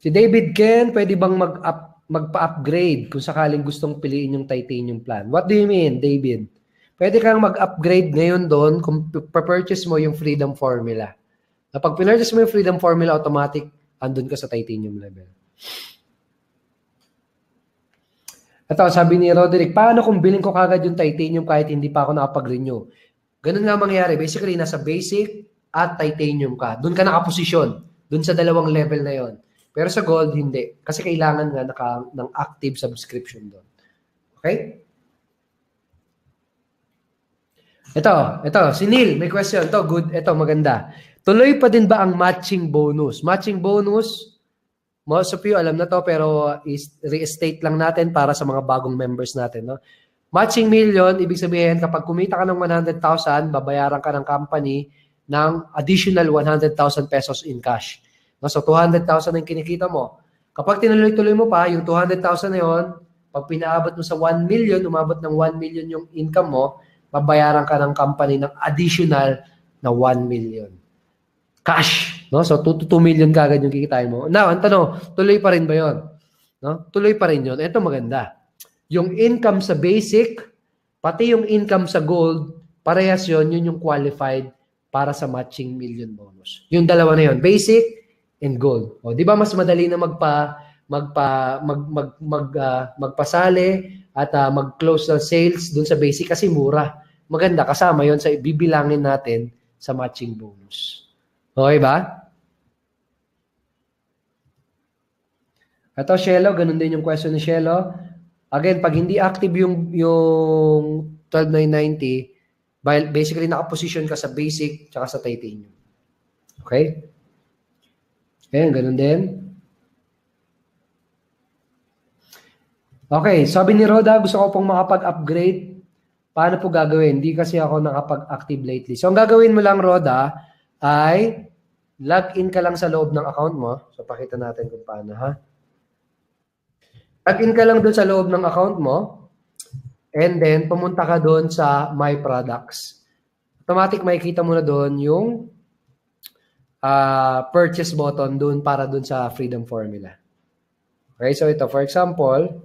Si David Ken, pwede bang magpa-upgrade kung sakaling gustong piliin yung titanium plan? What do you mean, David? Pwede kang mag-upgrade ngayon doon kung purchase mo yung Freedom Formula. Kapag pinurchase mo yung Freedom Formula, automatic, andun ka sa titanium level. Ito, sabi ni Roderick, paano kung bilhin ko kagad yung titanium kahit hindi pa ako nakapag-renew? Ganun nga mangyari. Basically, nasa basic at titanium ka. Doon ka nakaposisyon. Doon sa dalawang level na yon. Pero sa gold, hindi. Kasi kailangan nga ng active subscription doon. Okay? Ito, si Neil, may question. Ito, good. Ito, maganda. Tuloy pa din ba ang matching bonus? Matching bonus, most of you alam na to, pero re-estate lang natin para sa mga bagong members natin. No? Matching million, ibig sabihin, kapag kumita ka ng 100,000, babayaran ka ng company ng additional 100,000 pesos in cash. No? So, 200,000 ang kinikita mo. Kapag tinuloy-tuloy mo pa, yung 200,000 na yun, pag pinaabot mo sa 1 million, umabot ng 1 million yung income mo, babayaran ka ng company ng additional na 1 million. Cash. No? So, 2 million kagad yung kikitain mo. Now, ang tanong, tuloy pa rin ba yun? No? Tuloy pa rin yun. Ito maganda. Yung income sa basic, pati yung income sa gold, parehas yun yung qualified para sa matching million bonus. Yung dalawa na yun, basic and gold. O, di ba mas madali na magpasali at mag-close ng sales dun sa basic kasi mura. Maganda, kasama yon sa bibilangin natin sa matching bonus. Okay ba? Ito, Shelo, ganun din yung question ni Shelo. Again, pag hindi active yung 12,990, basically nakaposition ka sa basic tsaka sa titanium. Okay? Ayan, ganun din. Okay, sabi ni Roda, gusto ko pong makapag-upgrade. Paano po gagawin? Hindi kasi ako nakapag-active lately. So, ang gagawin mo lang, Roda, ay log-in ka lang sa loob ng account mo. So, pakita natin kung paano, ha? Log-in ka lang doon sa loob ng account mo. And then, pumunta ka doon sa My Products. Automatic, makikita mo na doon yung purchase button doon para doon sa Freedom Formula. Okay, so ito, for example,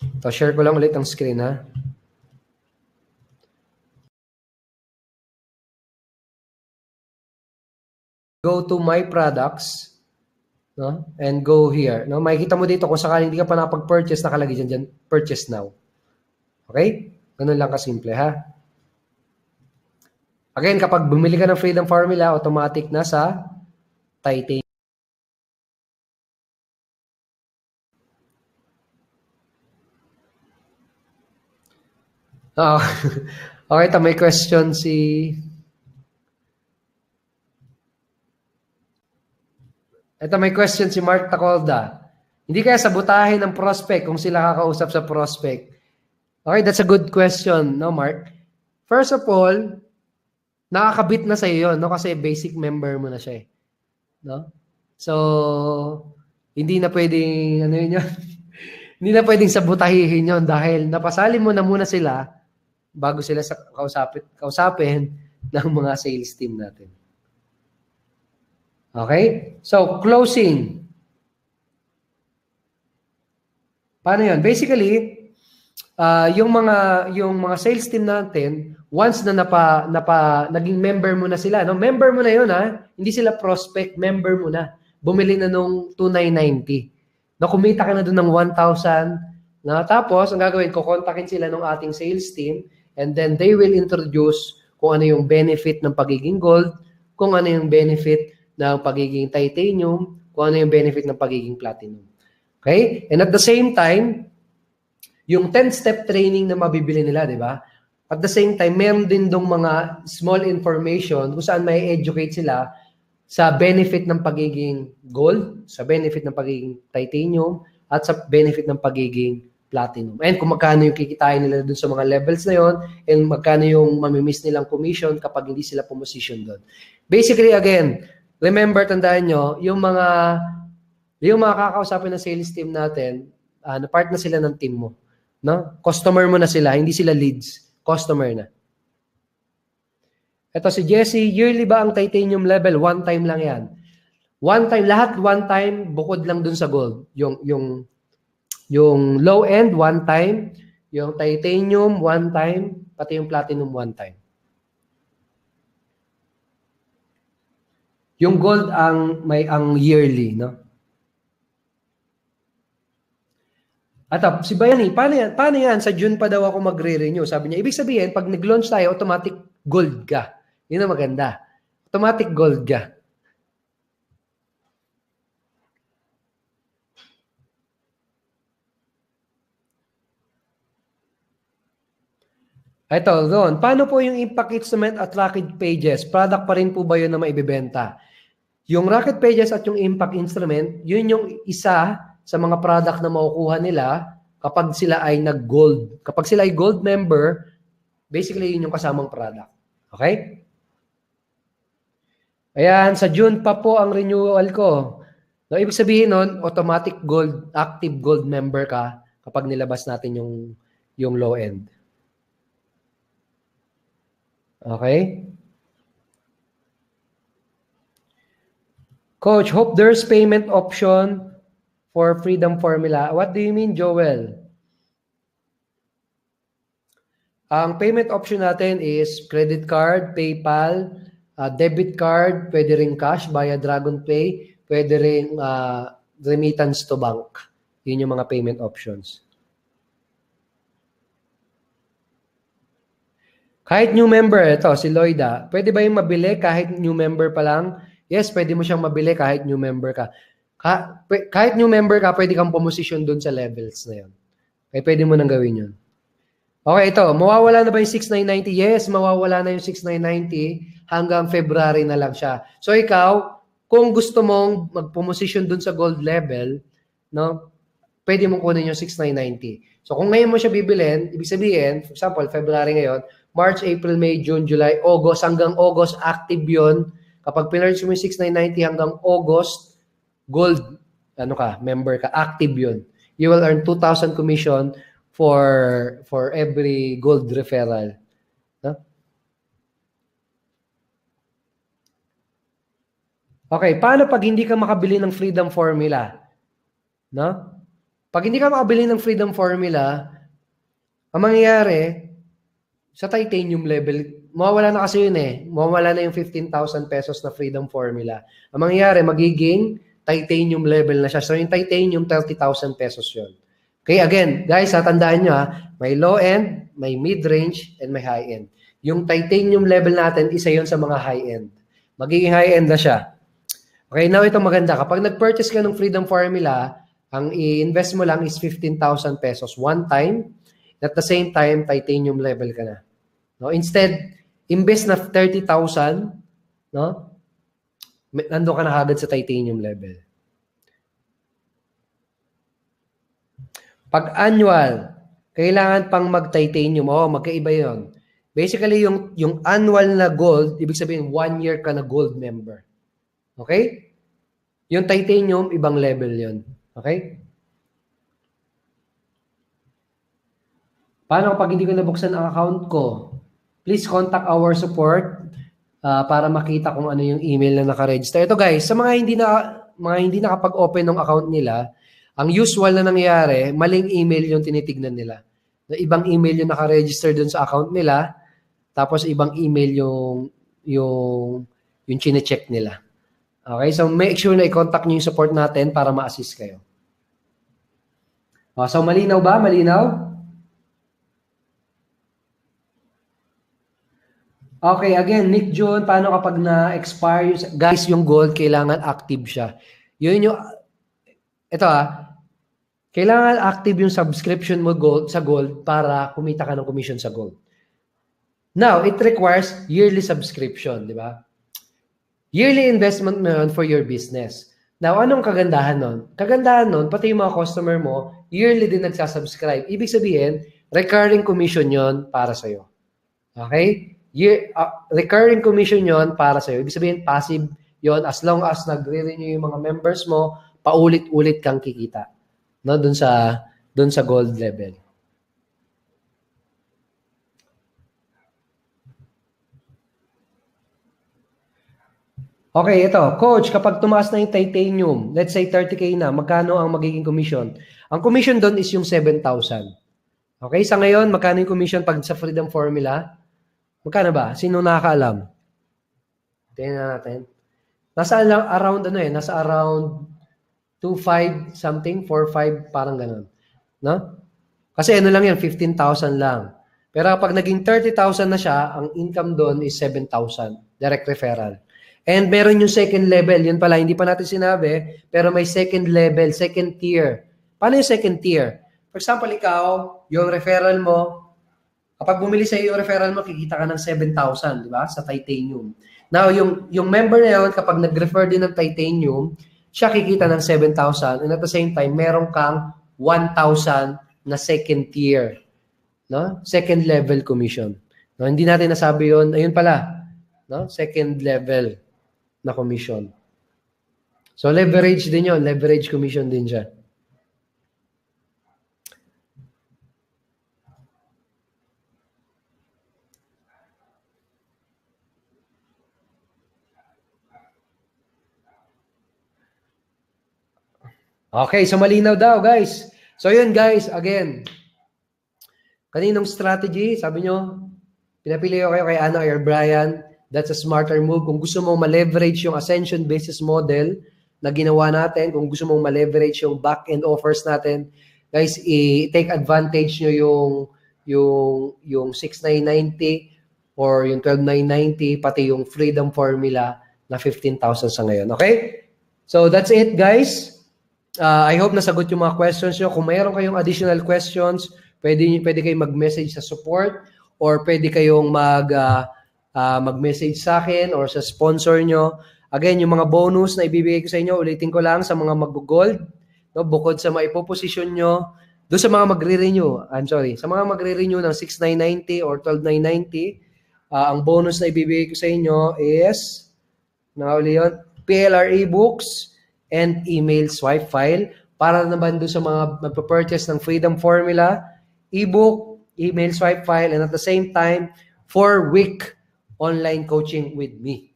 ito, share ko lang ulit ang screen, ha? Go to My Products, no? And go here. No? Makikita mo dito kung sakaling hindi ka pa nakapag-purchase, nakalagay dyan, purchase now. Okay? Ganun lang kasimple, ha? Again, kapag bumili ka ng Freedom Formula, automatic na sa titanium. Oh. Okay, ito may question si... Ito may question si Mark Tacolda. Hindi kaya sabutahin ng prospect kung sila kakausap sa prospect? Okay, that's a good question, no, Mark? First of all, nakakabit na sa iyo, no? Kasi basic member mo na siya, eh. No? So, hindi na pwedeng, ano yun yun? Hindi na pwedeng sabutahihin yun dahil napasali mo na muna sila bago sila kausapin ng mga sales team natin. Okay? So, closing. Paano yun? Basically, yung mga sales team natin, once na naging member mo na sila, no? Member mo na yun, ha? Hindi sila prospect, member mo na. Bumili na nung 2,990. Na kumita ka na doon ng 1,000. Na tapos, ang gagawin, kukontakin sila ng ating sales team and then they will introduce kung ano yung benefit ng pagiging gold, kung ano yung benefit ng pagiging titanium, kung ano yung benefit ng pagiging platinum. Okay? And at the same time, yung 10-step training na mabibili nila, di ba? At the same time, meron din dong mga small information kung saan may educate sila sa benefit ng pagiging gold, sa benefit ng pagiging titanium, at sa benefit ng pagiging platinum. And kung magkano yung kikitain nila dun sa mga levels na yon, and magkano yung mamimiss nilang commission kapag hindi sila pumosisyon doon. Basically, again, remember, tandaan nyo, yung mga kakausapin ng sales team natin, part na sila ng team mo. No? Customer mo na sila, hindi sila leads. Customer na. Ito si Jesse, yearly ba ang titanium level? One time lang yan. One time, lahat one time, bukod lang dun sa gold. Yung low end, one time. Yung titanium, one time. Pati yung platinum, one time. Yung gold ang yearly, no? At si Bayani, paano yan? Sa June pa daw ako magre-renew. Sabi niya, ibig sabihin, pag nag-launch tayo, automatic gold ka. Yun ang maganda. Automatic gold ka. Ito, doon. Paano po yung impact instrument at Rocket Pages? Product pa rin po ba yun na maibibenta? Yung Rocket Pages at yung impact instrument, yun yung isa sa mga product na makukuha nila kapag sila ay nag-gold. Kapag sila ay gold member, basically yun yung kasamang product. Okay? Ayan, sa June pa po ang renewal ko. So, ibig sabihin nun, automatic gold, active gold member ka kapag nilabas natin yung low end. Okay? Coach, hope there's payment option for Freedom Formula. What do you mean, Joel? Ang payment option natin is credit card, PayPal, debit card, pwede rin cash via DragonPay, pwede rin remittance to bank. Yun yung mga payment options. Kahit new member, ito, si Lloyda, pwede ba yung mabili kahit new member pa lang? Yes, pwede mo siyang mabili kahit new member ka. Kahit new member ka, pwede kang pumosisyon dun sa levels na yun. Okay, pwede mo nang gawin yun. Okay, ito, mawawala na ba yung 6,990? Yes, mawawala na yung 6,990 hanggang February na lang siya. So ikaw, kung gusto mong magpumosisyon dun sa gold level, no, pwede mong kunin yung 6,990. So kung ngayon mo siya bibilin, ibig sabihin, for example, February ngayon, March, April, May, June, July, August, hanggang August, active yun. Kapag pinurchase mo yung 6,990 hanggang August, gold, member ka, active yun. You will earn 2,000 commission for every gold referral. No? Okay, paano pag hindi ka makabili ng Freedom Formula? No? Pag hindi ka makabili ng Freedom Formula, ang mangyayari, sa titanium level, mawawala na kasi yun eh. Mawawala na yung 15,000 pesos na Freedom Formula. Ang mangyayari, magiging titanium level na siya. So yung titanium, 30,000 pesos yun. Okay, again, guys, tandaan nyo may low end, may mid-range, and may high end. Yung titanium level natin, isa yun sa mga high end. Magiging high end na siya. Okay, now ito maganda. Kapag nag-purchase ka ng Freedom Formula, ang i-invest mo lang is 15,000 pesos one time. At the same time, titanium level ka na. No? Instead, invest na 30,000, no? Nandun ka na agad sa titanium level. Pag annual, kailangan pang mag-titanium. Magkaiba yun. Basically, yung annual na gold, ibig sabihin 1 year ka na gold member. Okay? Yung titanium, ibang level yon. Okay? Paano kapag hindi ko nabuksan ang account ko? Please contact our support para makita kung ano yung email na nakaregister. Ito guys, sa mga hindi nakapag-open ng account nila, ang usual na nangyayari, maling email yung tinitignan nila. Na ibang email yung nakaregister dun sa account nila, tapos ibang email yung chine-check nila. Okay, so make sure na i-contact nyo yung support natin para ma-assist kayo. So malinaw ba? Malinaw? Okay, again, Nick John, paano kapag na-expire? Guys, yung gold, kailangan active siya. Yun yung, ito kailangan active yung subscription mo sa gold para kumita ka ng commission sa gold. Now, it requires yearly subscription, di ba? Yearly investment mo yun for your business. Now, anong kagandahan nun? Kagandahan nun, pati yung mga customer mo, yearly din nagsasubscribe. Ibig sabihin, recurring commission yon para sa'yo. Okay? Recurring commission yon para sa'yo. Ibig sabihin, passive yon as long as nagre-renew yung mga members mo, paulit-ulit kang kikita. No? Dun sa gold level. Okay, ito. Coach, kapag tumaas na yung titanium, let's say 30K na, magkano ang magiging commission? Ang commission doon is yung 7,000. Okay, sa ngayon, magkano yung commission pag sa Freedom Formula? Magkano ba? Sino nakakaalam? Tingnan natin. Nasa around 2.5 something, 4.5, parang ganun. No? Kasi ano lang yan, 15,000 lang. Pero kapag naging 30,000 na siya, ang income doon is 7,000, direct referral. And meron yung second level, yun pala, hindi pa natin sinabi, pero may second level, second tier. Paano yung second tier? For example, ikaw, yung referral mo, kapag bumili sa iyo yung referral mo, kikita ka ng 7,000, di ba? Sa titanium. Now, yung member na yun, kapag nag-refer din ng titanium, siya kikita ng 7,000 and at the same time, meron kang 1,000 na second tier. No? Second level commission. No? Hindi natin nasabi yun. Ayun pala. No? Second level na commission. So, leverage din yun. Leverage commission din siya. Okay, so malinaw daw, guys. So, yun, guys, again. Kaninong strategy? Sabi nyo, pinapili ko kayo kay Anna or Brian. That's a smarter move. Kung gusto mong ma-leverage yung Ascension business model na ginawa natin, kung gusto mong ma-leverage yung back-end offers natin, guys, i-take advantage nyo yung 6,990 or yung 12,990, pati yung Freedom Formula na 15,000 sa ngayon. Okay? So, that's it, guys. I hope nasagot yung mga questions nyo. Kung mayroon kayong additional questions, pwede kayong mag-message sa support or pwede kayong mag-message sa akin or sa sponsor nyo. Again, yung mga bonus na ibibigay ko sa inyo, ulitin ko lang sa mga mag-gold, no, bukod sa maipoposisyon nyo, doon sa mga magre-renew, sa mga magre-renew ng 6,990 or 12,990, ang bonus na ibibigay ko sa inyo is, PLR e-books and email swipe file para naman doon sa mga magpa-purchase ng Freedom Formula, ebook, email swipe file, and at the same time, 4-week online coaching with me.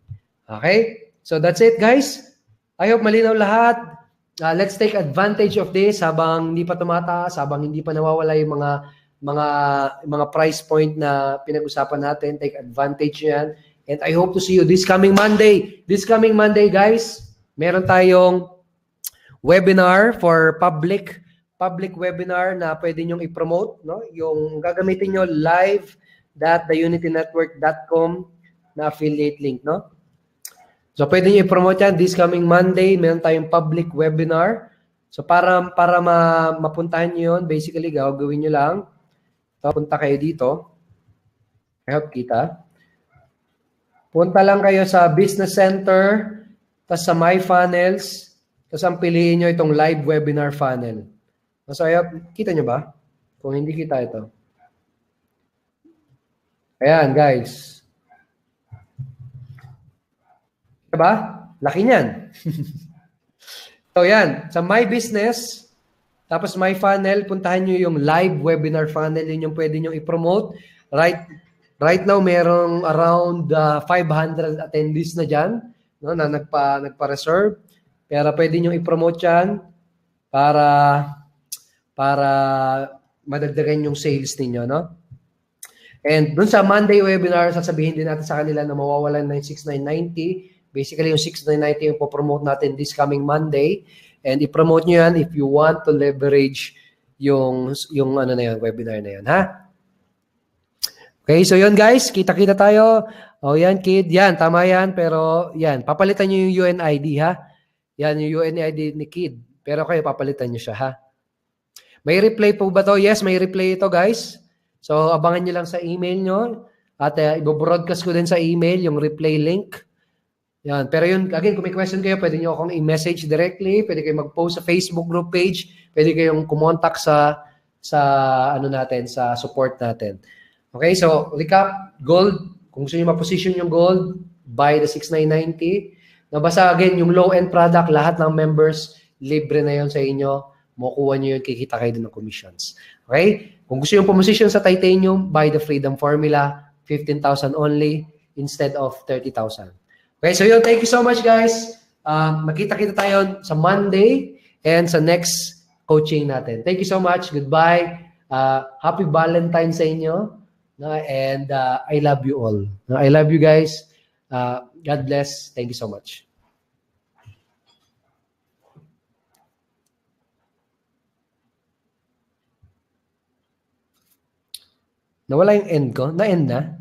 Okay? So that's it, guys. I hope malinaw lahat. Let's take advantage of this habang hindi pa tumataas, habang hindi pa nawawala yung mga price point na pinag-usapan natin. Take advantage yan. And I hope to see you this coming Monday. This coming Monday, guys, meron tayong webinar for public webinar na pwede nyong i-promote, no? Yung gagamitin nyo live.theunitynetwork.com na affiliate link, no? So pwede nyo i-promote yan this coming Monday, meron tayong public webinar. So para mapuntahan nyo yun, basically gagawin nyo lang. Punta kayo dito. I hope kita. Punta lang kayo sa Business Center, tapos sa My Funnels, tapos ang piliin nyo itong live webinar funnel. So, kita nyo ba? Kung hindi kita ito. Ayan, guys. Diba? Laki niyan. So, yan. Sa My Business, tapos My Funnel, puntahan nyo yung live webinar funnel. Yun yung pwede nyo i-promote. Right now, merong around 500 attendees na dyan, no, na nagpa-reserve. Pero pwede nyo i-promote yan para madagdagan yung sales ninyo, no? And dun sa Monday webinar, sasabihin din natin sa kanila na mawawalan na yung 6,990. Basically, yung 6,990 yung po-promote natin this coming Monday. And i-promote nyo yan if you want to leverage yung ano na yun, webinar na yun, ha? Okay, so yun guys, kita-kita tayo. O yan, kid, yan, tama yan. Pero yan, papalitan nyo yung UNID, ha? Yan, yung UNID ni kid. Pero kayo, papalitan nyo siya, ha? May replay po ba to? Yes, may replay ito, guys. So, abangan nyo lang sa email nyo. At i-broadcast ko din sa email yung replay link. Yan. Pero yun, again, kung may question kayo, pwede nyo akong i-message directly. Pwede kayo mag-post sa Facebook group page. Pwede kayong kumontak sa ano natin, sa support natin. Okay, so recap, gold. Kung gusto nyo ma-position yung gold, buy the 6,990. Nabasa again, yung low-end product, lahat ng members, libre na yon sa inyo. Makukuha nyo yun, kikita kayo din ng commissions. Okay? Kung gusto nyo position sa titanium, buy the Freedom Formula, 15,000 only instead of 30,000. Okay, so yun, thank you so much guys. Magkita-kita tayo sa Monday and sa next coaching natin. Thank you so much. Goodbye. Happy Valentine sa inyo. And I love you all. I love you guys. God bless. Thank you so much. Nawala yung end ko? Na-end na?